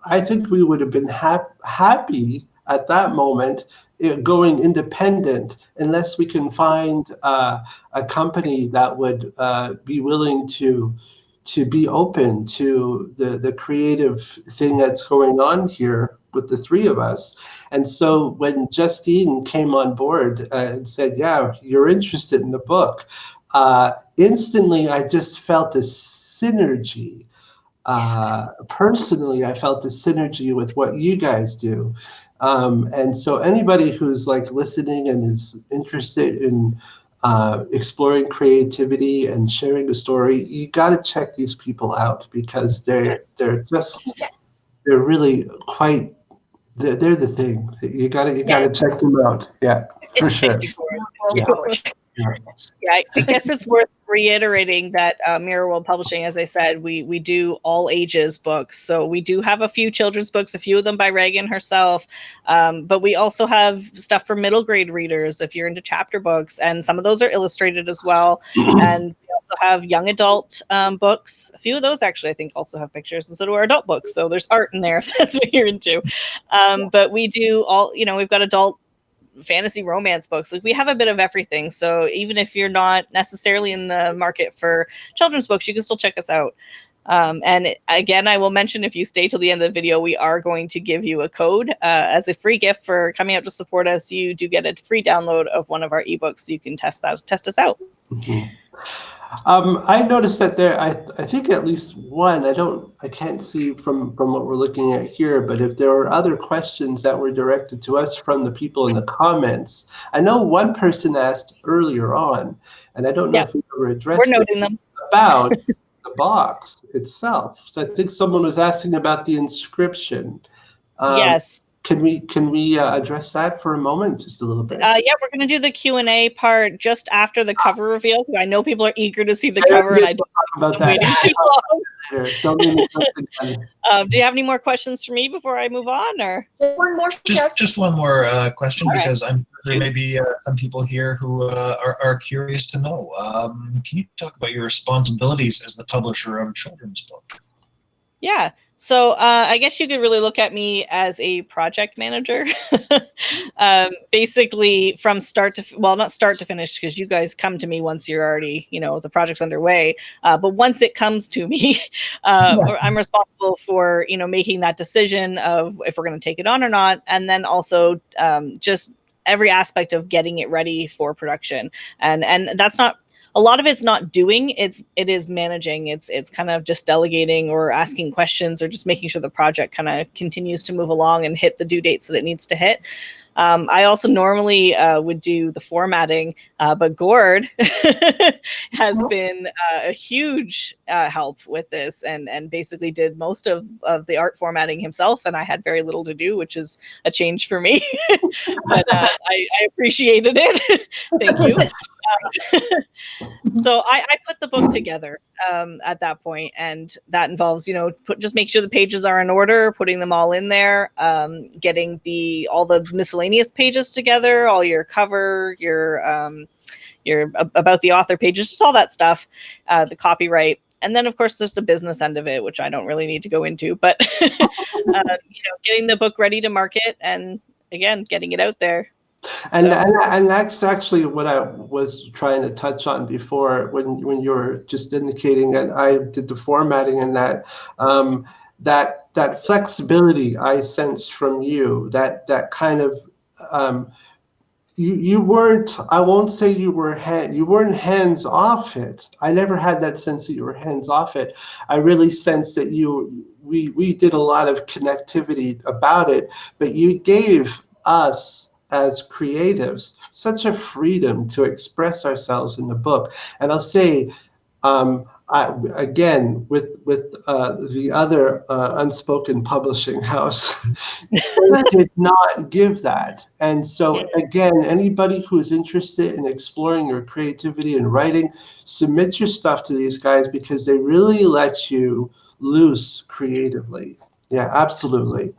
I think we would have been happy at that moment going independent, unless we can find a company that would be willing to be open to the creative thing that's going on here with the three of us. And so when Justine came on board and said, yeah, you're interested in the book, instantly I just felt a synergy. Personally, I felt a synergy with what you guys do. And so anybody who's listening and is interested in exploring creativity and sharing a story, you got to check these people out, because they're really quite, they're the thing. You gotta check them out. Yeah, for sure. Yeah, I guess it's worth reiterating that Mirror World Publishing, as I said, we do all ages books. So we do have a few children's books, a few of them by Reagan herself, but we also have stuff for middle grade readers if you're into chapter books, and some of those are illustrated as well. And we also have young adult books. A few of those actually, I think, also have pictures, and so do our adult books. So there's art in there if that's what you're into. But we do all, we've got adult fantasy romance books. We have a bit of everything. So even if you're not necessarily in the market for children's books, you can still check us out. And again, I will mention, if you stay till the end of the video, we are going to give you a code as a free gift for coming out to support us. You do get a free download of one of our ebooks, so you can test us out. Mm-hmm. I noticed that there, I think at least one, I can't see from what we're looking at here, but if there were other questions that were directed to us from the people in the comments, I know one person asked earlier on, and I don't know if we ever addressed We're noting them. about the box itself. So I think someone was asking about the inscription. Yes. Can we address that for a moment, just a little bit? Yeah, we're going to do the Q&A part just after the cover reveal, because I know people are eager to see the cover, and I don't about I'm waiting too long. Don't leave me again. Do you have any more questions for me before I move on, or One more. Just one more question, All right. because I'm sure there may be some people here who are curious to know. Can you talk about your responsibilities as the publisher of a children's book? Yeah. So I guess you could really look at me as a project manager. Basically from start to, well, not start to finish, because you guys come to me once you're already, the project's underway. But once it comes to me, I'm responsible for, making that decision of if we're going to take it on or not. And then also just every aspect of getting it ready for production. And that's not, a lot of it's not doing, it is managing. It's kind of just delegating or asking questions or just making sure the project kind of continues to move along and hit the due dates that it needs to hit. I also normally would do the formatting, but Gord has been a huge help with this, and basically did most of the art formatting himself, and I had very little to do, which is a change for me. But I appreciated it. Thank you. So I put the book together at that point, and that involves, just make sure the pages are in order, putting them all in there, getting all the miscellaneous pages together, all your cover, your about the author pages, just all that stuff, the copyright. And then, of course, there's the business end of it, which I don't really need to go into, but getting the book ready to market, and again, getting it out there. And that's actually what I was trying to touch on before, when you were just indicating that I did the formatting, and that flexibility I sensed from you, that kind of you weren't, I won't say you weren't hands off it. I never had that sense that you were hands off it. I really sensed that we did a lot of connectivity about it, but you gave us as creatives such a freedom to express ourselves in the book. And I'll say, again, with the other unspoken publishing house, they did not give that. And so again, anybody who is interested in exploring your creativity and writing, submit your stuff to these guys, because they really let you loose creatively. Yeah, absolutely.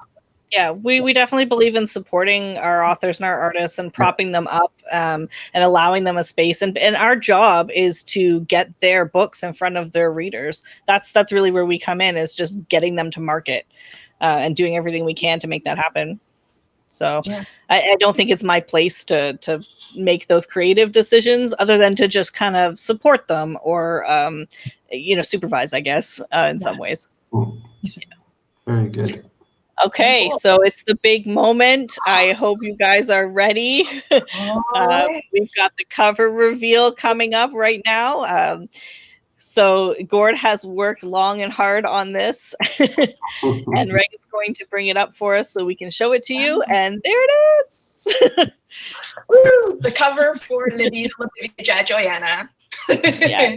Yeah, we definitely believe in supporting our authors and our artists and propping them up, and allowing them a space. And our job is to get their books in front of their readers. That's really where we come in, is just getting them to market, and doing everything we can to make that happen. So I don't think it's my place to make those creative decisions, other than to just kind of support them or, supervise, I guess, in some ways. Very good. Okay, so it's the big moment. I hope you guys are ready. We've got the cover reveal coming up right now. So Gord has worked long and hard on this, and Reagan's going to bring it up for us so we can show it to you. And there it is. Woo! The cover for Libby's Joanna. Yeah.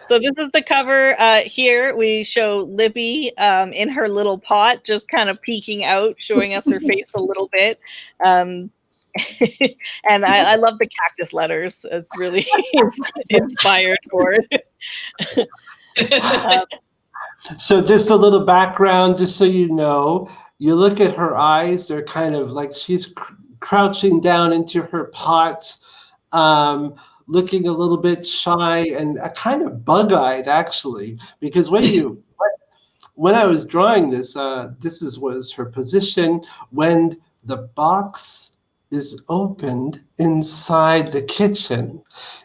So this is the cover. Here we show Libby in her little pot, just kind of peeking out, showing us her face a little bit. And I love the cactus letters. It's really inspired for it. So just a little background, just so you know, you look at her eyes, they're kind of like she's crouching down into her pot, looking a little bit shy and kind of bug-eyed, actually, because when I was drawing this, was her position when the box is opened inside the kitchen.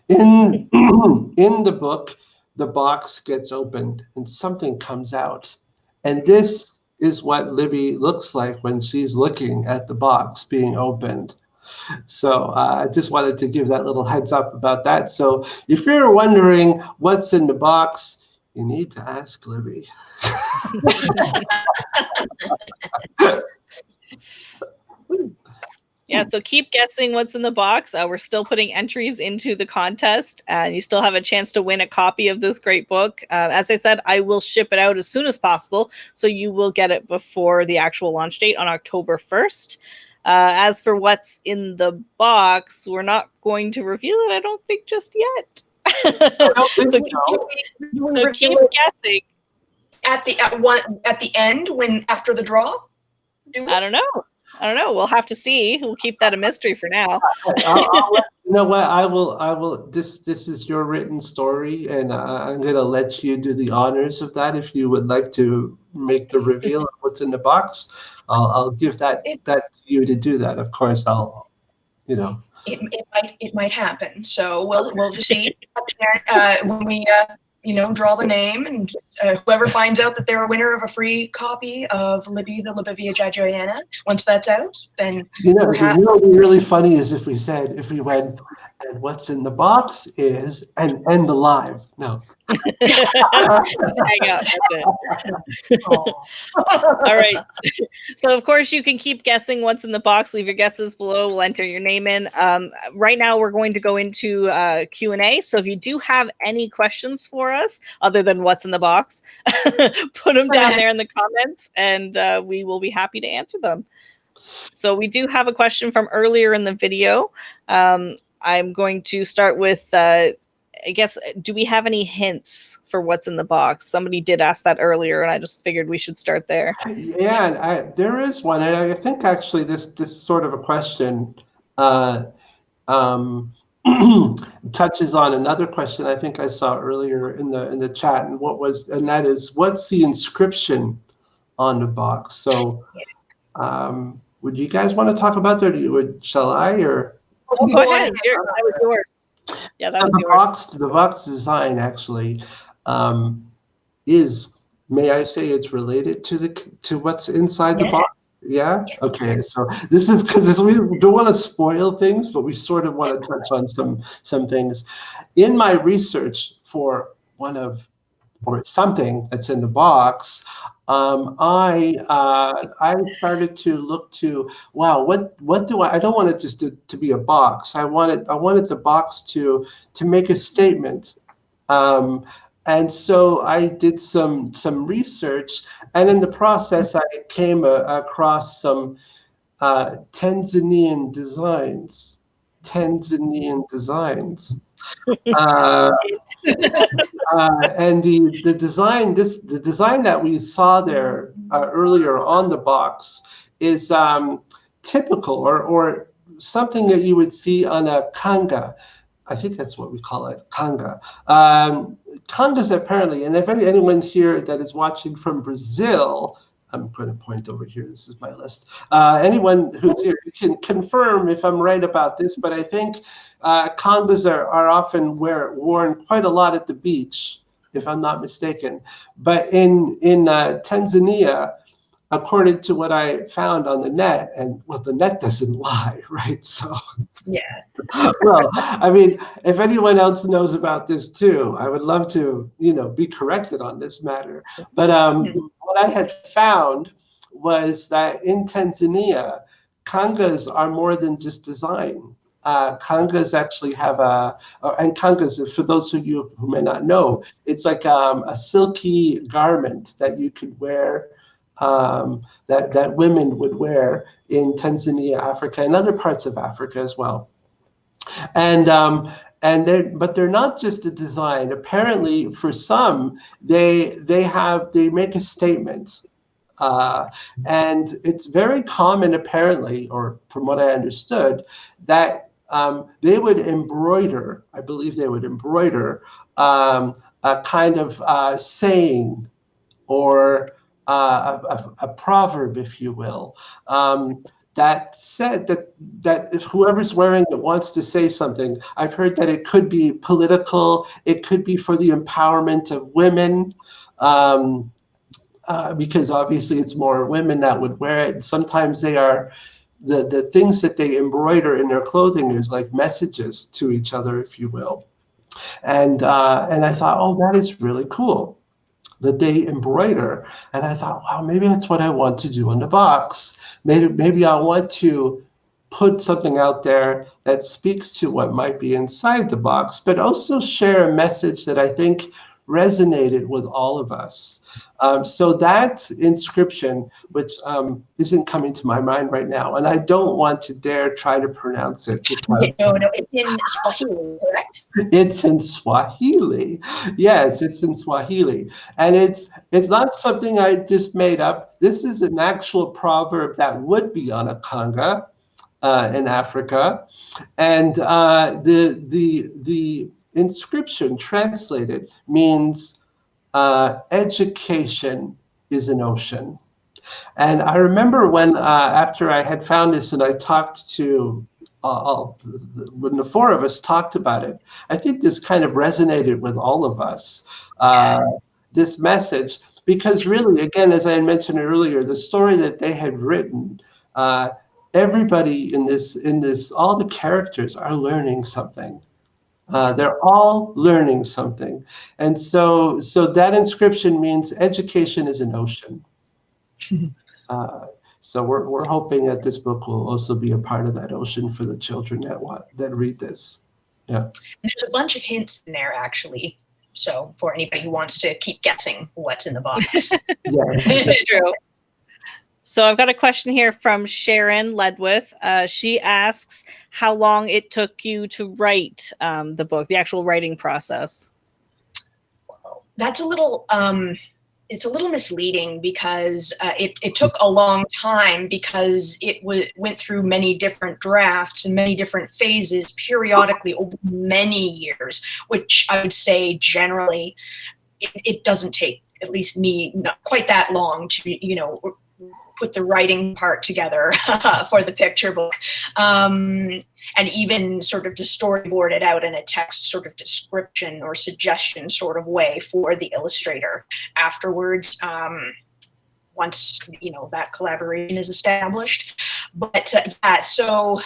In the book, the box gets opened and something comes out. And this is what Libby looks like when she's looking at the box being opened. So I just wanted to give that little heads up about that. So if you're wondering what's in the box, you need to ask Libby. Yeah, so keep guessing what's in the box. We're still putting entries into the contest, and you still have a chance to win a copy of this great book. As I said, I will ship it out as soon as possible, so you will get it before the actual launch date on October 1st. As for what's in the box, we're not going to reveal it, I don't think, just yet. I don't think so so. keep guessing. At the end, when after the draw. I don't know. We'll have to see. We'll keep that a mystery for now. You know what? I will. This is your written story, and I'm gonna let you do the honors of that. If you would like to make the reveal of what's in the box, I'll give that to you to do that. Of course, I'll. It might happen. So we'll just see when we draw the name, and whoever finds out that they're a winner of a free copy of Libby the Libivia Jajoyana, once that's out, then what would be really funny is if we went, and what's in the box is, and end the live. No. Hang out. That's it. All right. So of course you can keep guessing what's in the box. Leave your guesses below. We'll enter your name in. Right now we're going to go into Q&A. So if you do have any questions for us other than what's in the box, put them down there in the comments, and we will be happy to answer them. So we do have a question from earlier in the video. I'm going to start with, I guess, do we have any hints for what's in the box? Somebody did ask that earlier, and I just figured we should start there. Yeah, and there is one. And I think actually this sort of a question touches on another question I think I saw earlier in the chat, and that is, what's the inscription on the box? So would you guys want to talk about that, or shall I? Or go ahead. That was yours. Yeah, that was yours. The box design actually is, may I say, it's related to what's inside the box. Yeah. Okay. So this is because we don't want to spoil things, but we sort of want to touch on some things. In my research for something that's in the box, I started to look to, wow, what do I don't want it just to be a box. I wanted the box to make a statement. And so I did some research, and in the process, I came across some Tanzanian designs. And the design that we saw there earlier on the box is typical or something that you would see on a kanga. I think that's what we call it, kanga. Kangas apparently, and if anyone here that is watching from Brazil, I'm going to point over here. This is my list. Anyone who's here can confirm if I'm right about this, but I think kangas are often worn quite a lot at the beach, if I'm not mistaken. But in Tanzania, according to what I found on the net, and well, the net doesn't lie, right? So yeah. Well, I mean, if anyone else knows about this too, I would love to, be corrected on this matter. But what I had found was that in Tanzania, kangas are more than just design. Kangas actually have and kangas, for those of you who may not know, it's like a silky garment that you could wear, that women would wear in Tanzania, Africa, and other parts of Africa as well. But they're not just a design. Apparently, for some, they make a statement, and it's very common, apparently, or from what I understood, that they would embroider. I believe they would embroider a kind of saying or a proverb, if you will. That said that if whoever's wearing it wants to say something, I've heard that it could be political, it could be for the empowerment of women, because obviously it's more women that would wear it. Sometimes they are, the things that they embroider in their clothing is like messages to each other, if you will. And I thought, oh, that is really cool that they embroider. And I thought, wow, maybe that's what I want to do on the box. Maybe I want to put something out there that speaks to what might be inside the box, but also share a message that I think resonated with all of us. So that inscription, which isn't coming to my mind right now, and I don't want to dare try to pronounce it. No, it's in Swahili, correct? It's in Swahili. Yes, it's in Swahili. And it's not something I just made up. This is an actual proverb that would be on a kanga in Africa. And the inscription translated means education is an ocean. And I remember when, after I had found this and I talked to, when the four of us talked about it, I think this kind of resonated with all of us, this message, because really, again, as I had mentioned earlier, the story that they had written, everybody in this, all the characters are learning something. They're all learning something. And so that inscription means education is an ocean. So we're hoping that this book will also be a part of that ocean for the children that read this. Yeah. And there's a bunch of hints in there, actually. So for anybody who wants to keep guessing what's in the box. Yeah. True. So I've got a question here from Sharon Ledwith. She asks how long it took you to write the book, the actual writing process. That's a little, it's a little misleading because it took a long time because it went through many different drafts and many different phases periodically over many years, which I would say generally it doesn't take, at least me, not quite that long to, put the writing part together for the picture book, and even sort of to storyboard it out in a text sort of description or suggestion sort of way for the illustrator afterwards, once that collaboration is established. But yeah, so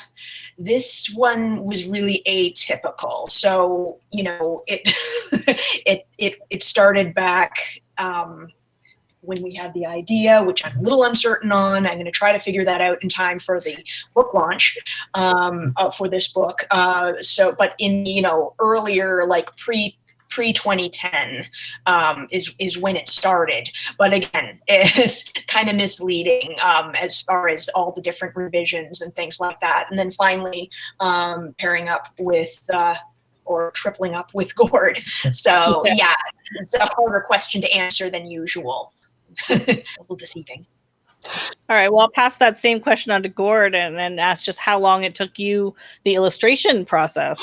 this one was really atypical. So it started back when we had the idea, which I'm a little uncertain on. I'm going to try to figure that out in time for the book launch for this book. But in earlier, like pre 2010 is when it started. But again, it's kind of misleading as far as all the different revisions and things like that. And then finally pairing up with or tripling up with Gord. So yeah, it's a harder question to answer than usual. A little deceiving. All right, well, I'll pass that same question on to Gord and ask just how long it took you, the illustration process.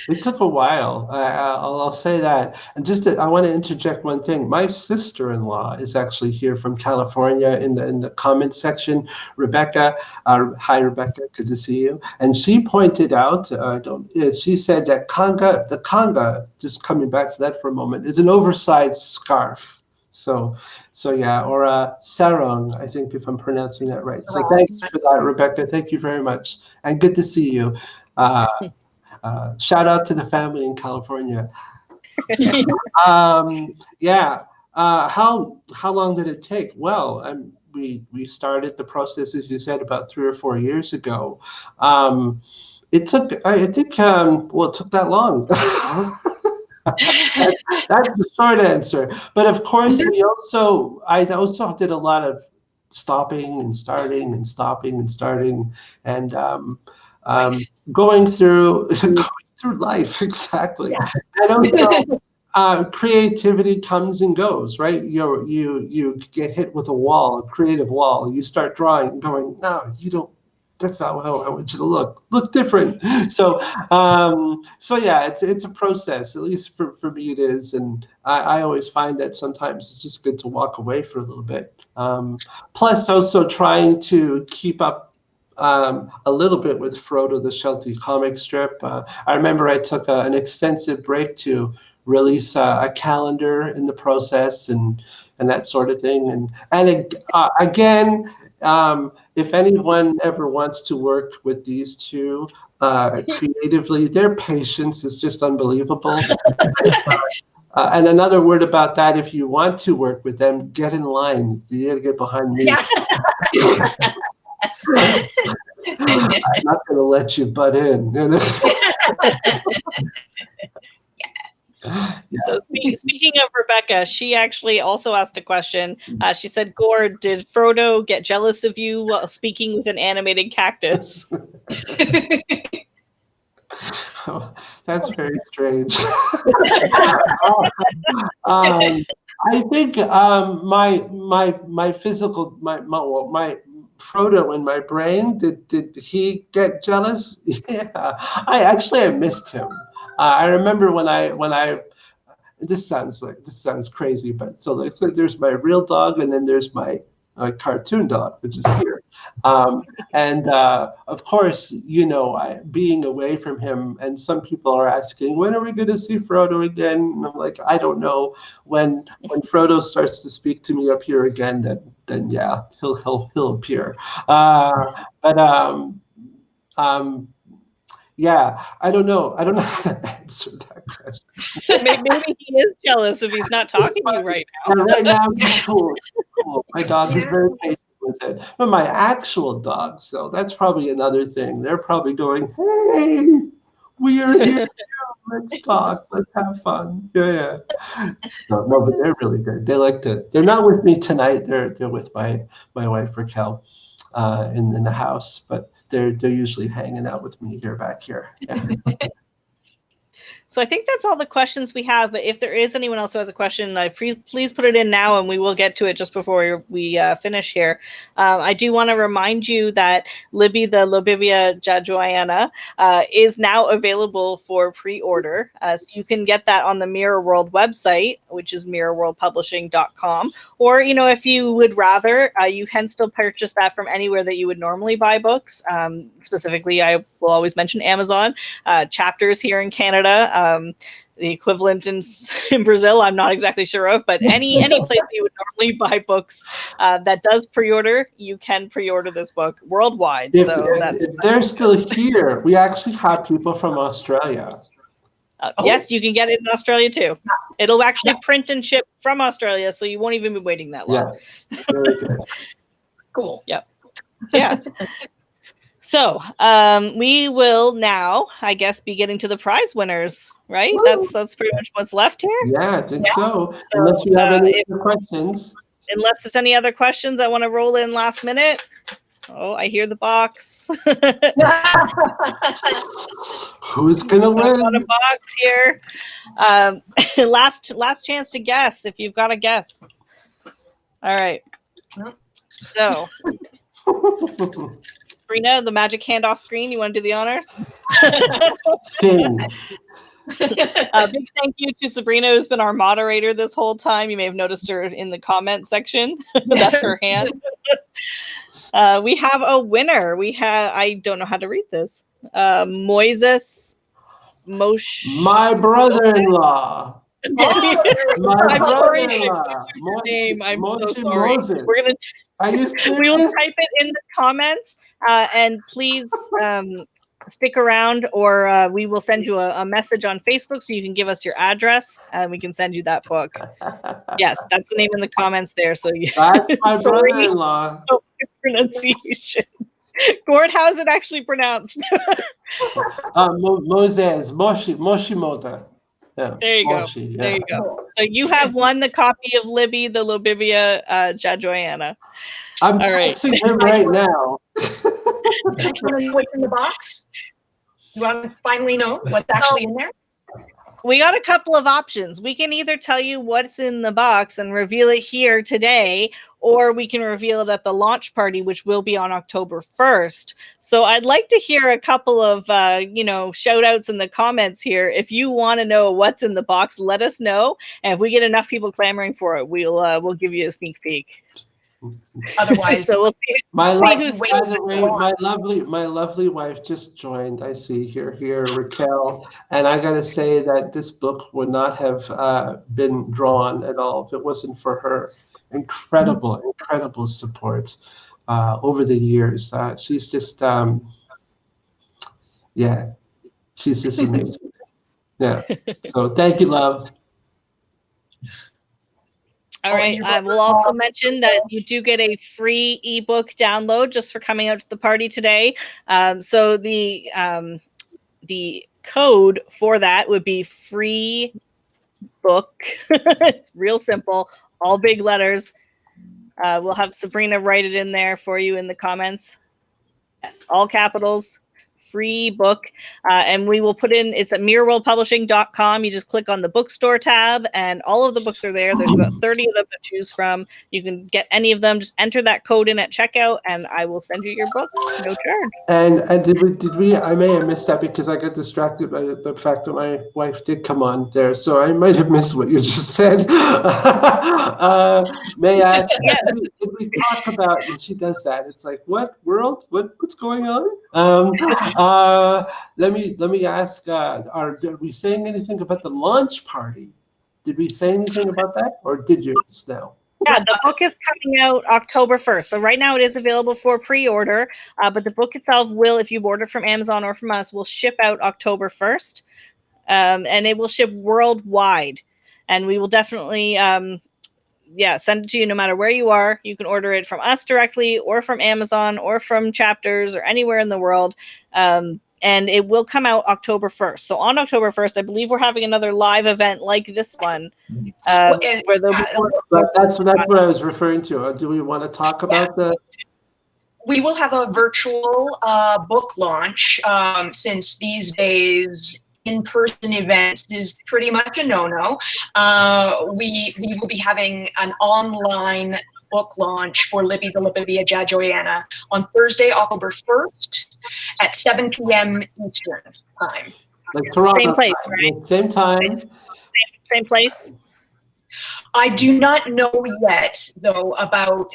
It took a while. I'll say that. And I want to interject one thing. My sister-in-law is actually here from California in the comments section. Rebecca, hi Rebecca, good to see you. And she pointed out, she said that the kanga, just coming back to that for a moment, is an oversized scarf. So yeah, or a sarong, I think, if I'm pronouncing that right. So thanks for that, Rebecca. Thank you very much, and good to see you. Shout out to the family in California. How long did it take? Well, we started the process, as you said, about 3 or 4 years ago. It took, I think, it took that long. That's the short answer. But of course, I also did a lot of stopping and starting and stopping and starting and going through life, exactly. Yeah. And also creativity comes and goes, right? You get hit with a creative wall. You start drawing and going, no, you don't. That's not how I want you to look. Look different. So yeah, it's a process. At least for me, it is. And I always find that sometimes it's just good to walk away for a little bit. Plus, also trying to keep up a little bit with Frodo the Sheltie comic strip. I remember I took an extensive break to release a calendar in the process and that sort of thing. And again. If anyone ever wants to work with these two creatively, their patience is just unbelievable. And another word about that, if you want to work with them, get in line. You got to get behind me. I'm not going to let you butt in. So speaking of Rebecca, she actually also asked a question. She said, "Gord, did Frodo get jealous of you while speaking with an animated cactus?" Oh, that's very strange. I think my physical my Frodo in my brain, did he get jealous? Yeah, I missed him. I remember when I this sounds crazy, but so there's my real dog, and then there's my cartoon dog, which is here. And of course, being away from him, and some people are asking, when are we going to see Frodo again? And I'm like, I don't know. When Frodo starts to speak to me up here again, then yeah, he'll appear. But yeah, I don't know. I don't know how to answer that question. So maybe he is jealous if he's not talking to you right now. Yeah, right now, he's cool. My dog is very patient with it. But my actual dog, so that's probably another thing. They're probably going, "Hey, we are here too. Let's talk. Let's have fun." Yeah. No, but they're really good. They like to. They're not with me tonight. They're with my wife Raquel, in the house. But they're usually hanging out with me back here. Yeah. So I think that's all the questions we have. But if there is anyone else who has a question, please put it in now, and we will get to it just before we finish here. I do want to remind you that Libby, the Lobivia Jajoyana, is now available for pre-order. So you can get that on the Mirror World website, which is mirrorworldpublishing.com. Or, if you would rather, you can still purchase that from anywhere that you would normally buy books. Specifically, I will always mention Amazon. Chapters here in Canada. The equivalent in Brazil, I'm not exactly sure of, but any place you would normally buy books that does pre-order, you can pre-order this book worldwide. If they're still here, we actually have people from Australia. Yes, you can get it in Australia too. It'll actually print and ship from Australia, so you won't even be waiting that long. Yeah, very good. Cool. Yep. Yeah. So we will now, I guess, be getting to the prize winners, right? Woo! That's pretty much what's left here. Yeah, I think so. Unless you have any other questions. Unless there's any other questions I want to roll in last minute. Oh, I hear the box. Who's gonna win? Got a box here. Last chance to guess if you've got a guess. All right. So, Sabrina, the magic handoff screen. You want to do the honors? Big thank you to Sabrina, who's been our moderator this whole time. You may have noticed her in the comment section. That's her hand. We have a winner. I don't know how to read this. Moises Moshe. My brother-in-law. I'm sorry. Name. I'm so sorry. Moses. We're gonna. We will type it in the comments, and please stick around, or we will send you a message on Facebook so you can give us your address, and we can send you that book. Yes, that's the name in the comments there. So that's my brother-in-law. Pronunciation. Gord, how is it actually pronounced? Moses, Moshimoto. Yeah, there you go. Yeah. There you go. So you have won the copy of Libby, the Lobivia Jajoyana. I'm texting him right now. What's in the box? You want to finally know what's actually in there? We got a couple of options. We can either tell you what's in the box and reveal it here today, or we can reveal it at the launch party, which will be on October 1st. So I'd like to hear a couple of, shout outs in the comments here. If you want to know what's in the box, let us know. And if we get enough people clamoring for it, we'll give you a sneak peek. Otherwise, so we'll see. By the way, my lovely wife just joined. I see here, Raquel, and I gotta say that this book would not have been drawn at all if it wasn't for her incredible support over the years. She's just, she's just amazing. Yeah. So thank you, love. All Oh, right. and I will also mention that you do get a free ebook download just for coming out to the party today. So the code for that would be free book. It's real simple, all big letters. We'll have Sabrina write it in there for you in the comments. Yes, all capitals. Free book, and we will put in, it's at mirrorworldpublishing.com. You just click on the bookstore tab and all of the books are there. There's about 30 of them to choose from. You can get any of them. Just enter that code in at checkout and I will send you your book, no charge. And did we I may have missed that because I got distracted by the fact that my wife did come on there, so I might have missed what you just said. May I ask, Yeah. did we talk about, and she does that, it's like, what world, what's going on? Let me ask, are we saying anything about the launch party? Did we say anything about that, or did you just now? Yeah, the book is coming out October 1st. So right now it is available for pre-order, but the book itself will, if you order from Amazon or from us, will ship out October 1st. And it will ship worldwide. And we will definitely send it to you no matter where you are. You can order it from us directly or from Amazon or from Chapters or anywhere in the world. And it will come out October 1st. So on October 1st, I believe we're having another live event like this one. Where but that's what I was referring to. Do we want to talk about the? We will have a virtual book launch since these days in-person events is pretty much a no-no. We will be having an online book launch for Libby the Libby Jajoyana on Thursday, October 1st at 7 p.m. Eastern time. Like Toronto, same place, right? Same time. Same place. I do not know yet, though, about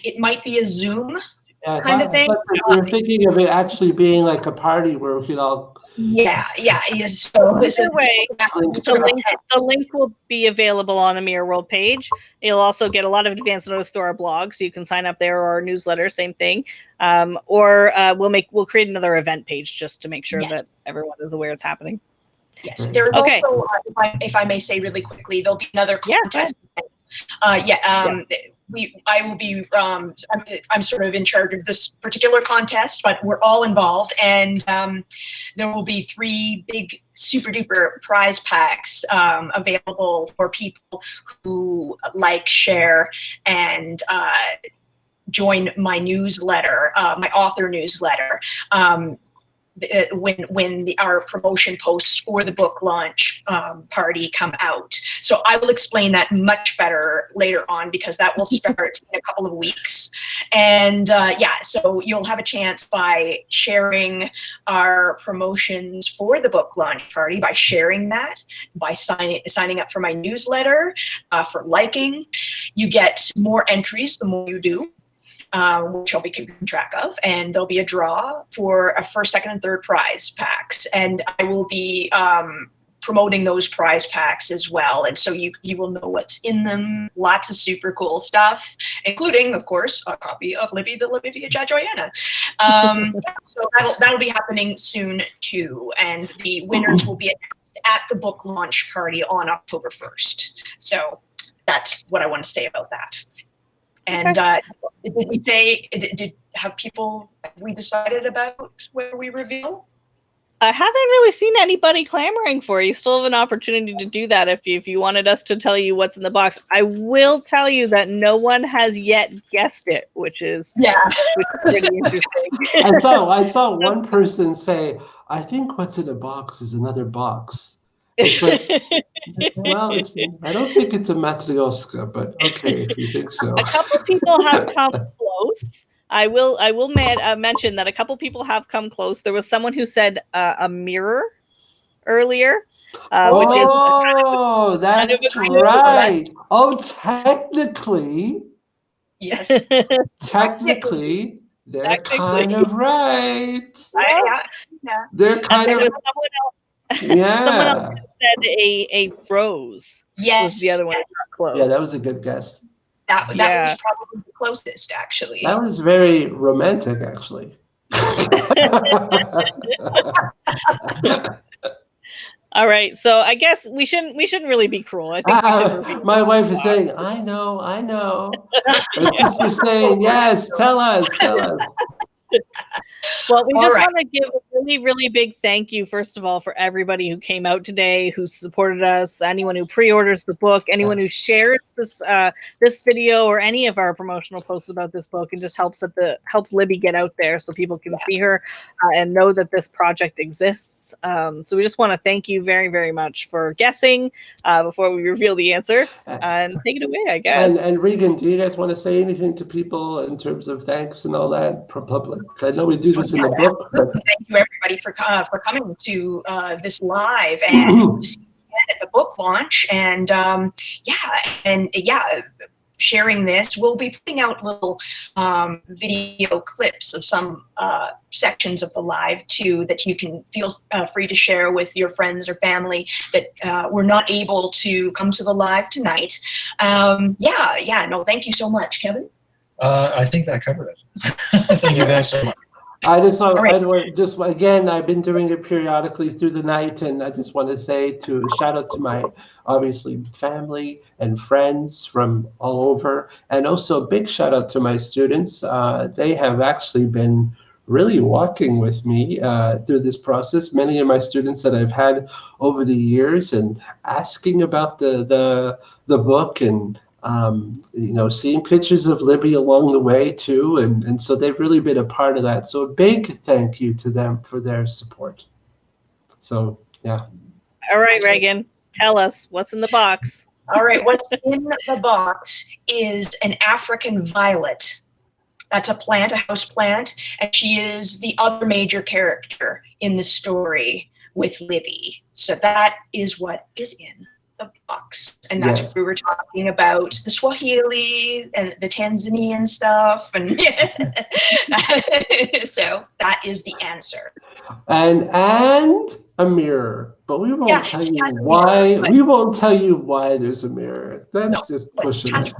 it might be a Zoom kind of thing. We're thinking of it actually being like a party where we could all. Yeah. So either way, the link will be available on the Mirror World page. You'll also get a lot of advance notice through our blog, so you can sign up there, or our newsletter, same thing. Or we'll create another event page just to make sure that everyone is aware it's happening. Yes, there's also, if I may say really quickly, there'll be another contest. I will be, I'm sort of in charge of this particular contest, but we're all involved, and there will be 3 big super duper prize packs available for people who like, share, and join my newsletter, my author newsletter. When our promotion posts for the book launch party come out. So I will explain that much better later on, because that will start in a couple of weeks. And so you'll have a chance by sharing our promotions for the book launch party, by sharing that, by signing up for my newsletter, for liking. You get more entries the more you do. Which I'll be keeping track of, and there'll be a draw for a first, second, and third prize packs, and I will be promoting those prize packs as well, and so you will know what's in them. Lots of super cool stuff, including, of course, a copy of Libby the Libby Jajoyana. So that'll be happening soon too, and the winners will be announced at the book launch party on October 1st. So that's what I want to say about that. And did we say, have we decided about where we reveal? I haven't really seen anybody clamoring for it. You still have an opportunity to do that if you wanted us to tell you what's in the box. I will tell you that no one has yet guessed it, which is pretty interesting. I saw one person say, "I think what's in the box is another box." Well, I don't think it's a matryoshka, but okay, if you think so. A couple people have come close. I will mention that a couple people have come close. There was someone who said a mirror earlier, which is that's right. Oh, technically, yes. Technically, they're kind of right. They're kind of. Someone else. Yeah. Someone else said a rose. Yes. Was the other one close. Yeah, that was a good guess. That was probably the closest, actually. That was very romantic, actually. All right, so I guess we shouldn't really be cruel. I think we should reveal. My wife is saying, I know. My sister's saying, yes, tell us. Well, we All just right. want to give a really, really big thank you, first of all, for everybody who came out today, who supported us, anyone who pre-orders the book, anyone who shares this video or any of our promotional posts about this book, and just helps Libby get out there so people can see her and know that this project exists. So we just want to thank you very, very much for guessing before we reveal the answer. And take it away, I guess. And Regan, do you guys want to say anything to people in terms of thanks and all that for public? I know we do this in the book, but Thank you everybody for coming to this live and at the book launch, and sharing this. We'll be putting out little video clips of some sections of the live too that you can feel free to share with your friends or family that were not able to come to the live tonight. No, thank you so much, Kevin. I think that covered it. Thank you guys so much. I just again, I've been doing it periodically through the night, and I just want to say shout out to my obviously family and friends from all over, and also a big shout out to my students. They have actually been really walking with me through this process. Many of my students that I've had over the years and asking about the book and seeing pictures of Libby along the way too. And so they've really been a part of that. So a big thank you to them for their support. So, yeah. All right, Regan, tell us what's in the box. All right, what's in the box is an African violet. That's a plant, a house plant, and she is the other major character in the story with Libby. So that is what is in the box, and that's what we were talking about, the Swahili and the Tanzanian stuff, and so that is the answer. And a mirror, but we won't tell you why. Mirror, we won't tell you why there's a mirror. That's just pushing it.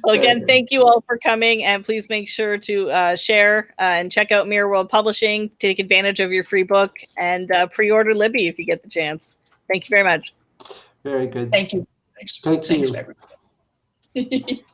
Well, again, thank you all for coming, and please make sure to share and check out Mirror World Publishing, take advantage of your free book, and pre-order Libby if you get the chance. Thank you very much. Very good. Thank you. Thanks. Thank you. Thanks, everybody.